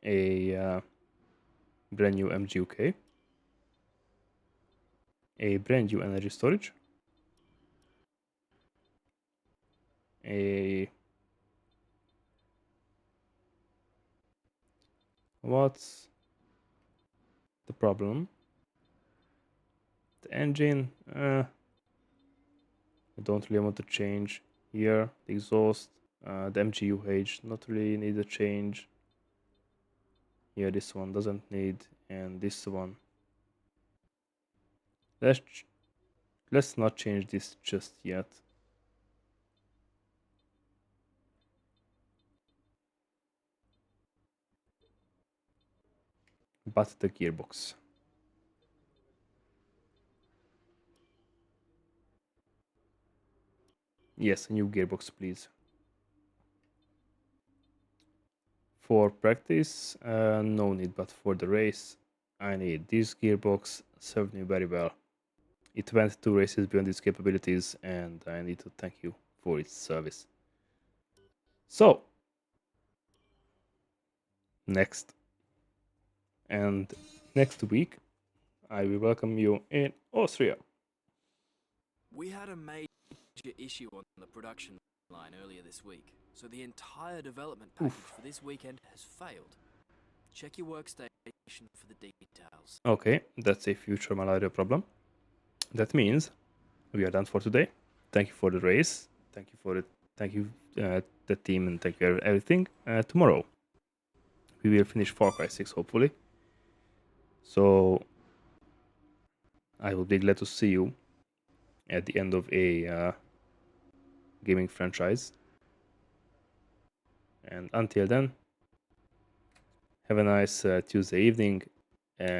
a brand new MGUK, a brand new energy storage, what's the problem? The engine, I don't really want to change here. The exhaust, the MGUH, not really need a change. Yeah, this one doesn't need, and this one. Let's not change this just yet. But the gearbox. Yes, a new gearbox, please. For practice, no need, but for the race, I need. This gearbox served me very well. It went 2 races beyond its capabilities, and I need to thank you for its service. So, next week, I will welcome you in Austria. We had a major issue on the production line earlier this week, so the entire development package for this weekend has failed. Check your workstation for the details. Okay, that's a future malaria problem. That means we are done for today. Thank you for the race. Thank you for it. Thank you, the team, and thank you everything. Tomorrow, we will finish Far Cry 6, hopefully. So, I will be glad to see you at the end of a gaming franchise. And until then, have a nice Tuesday evening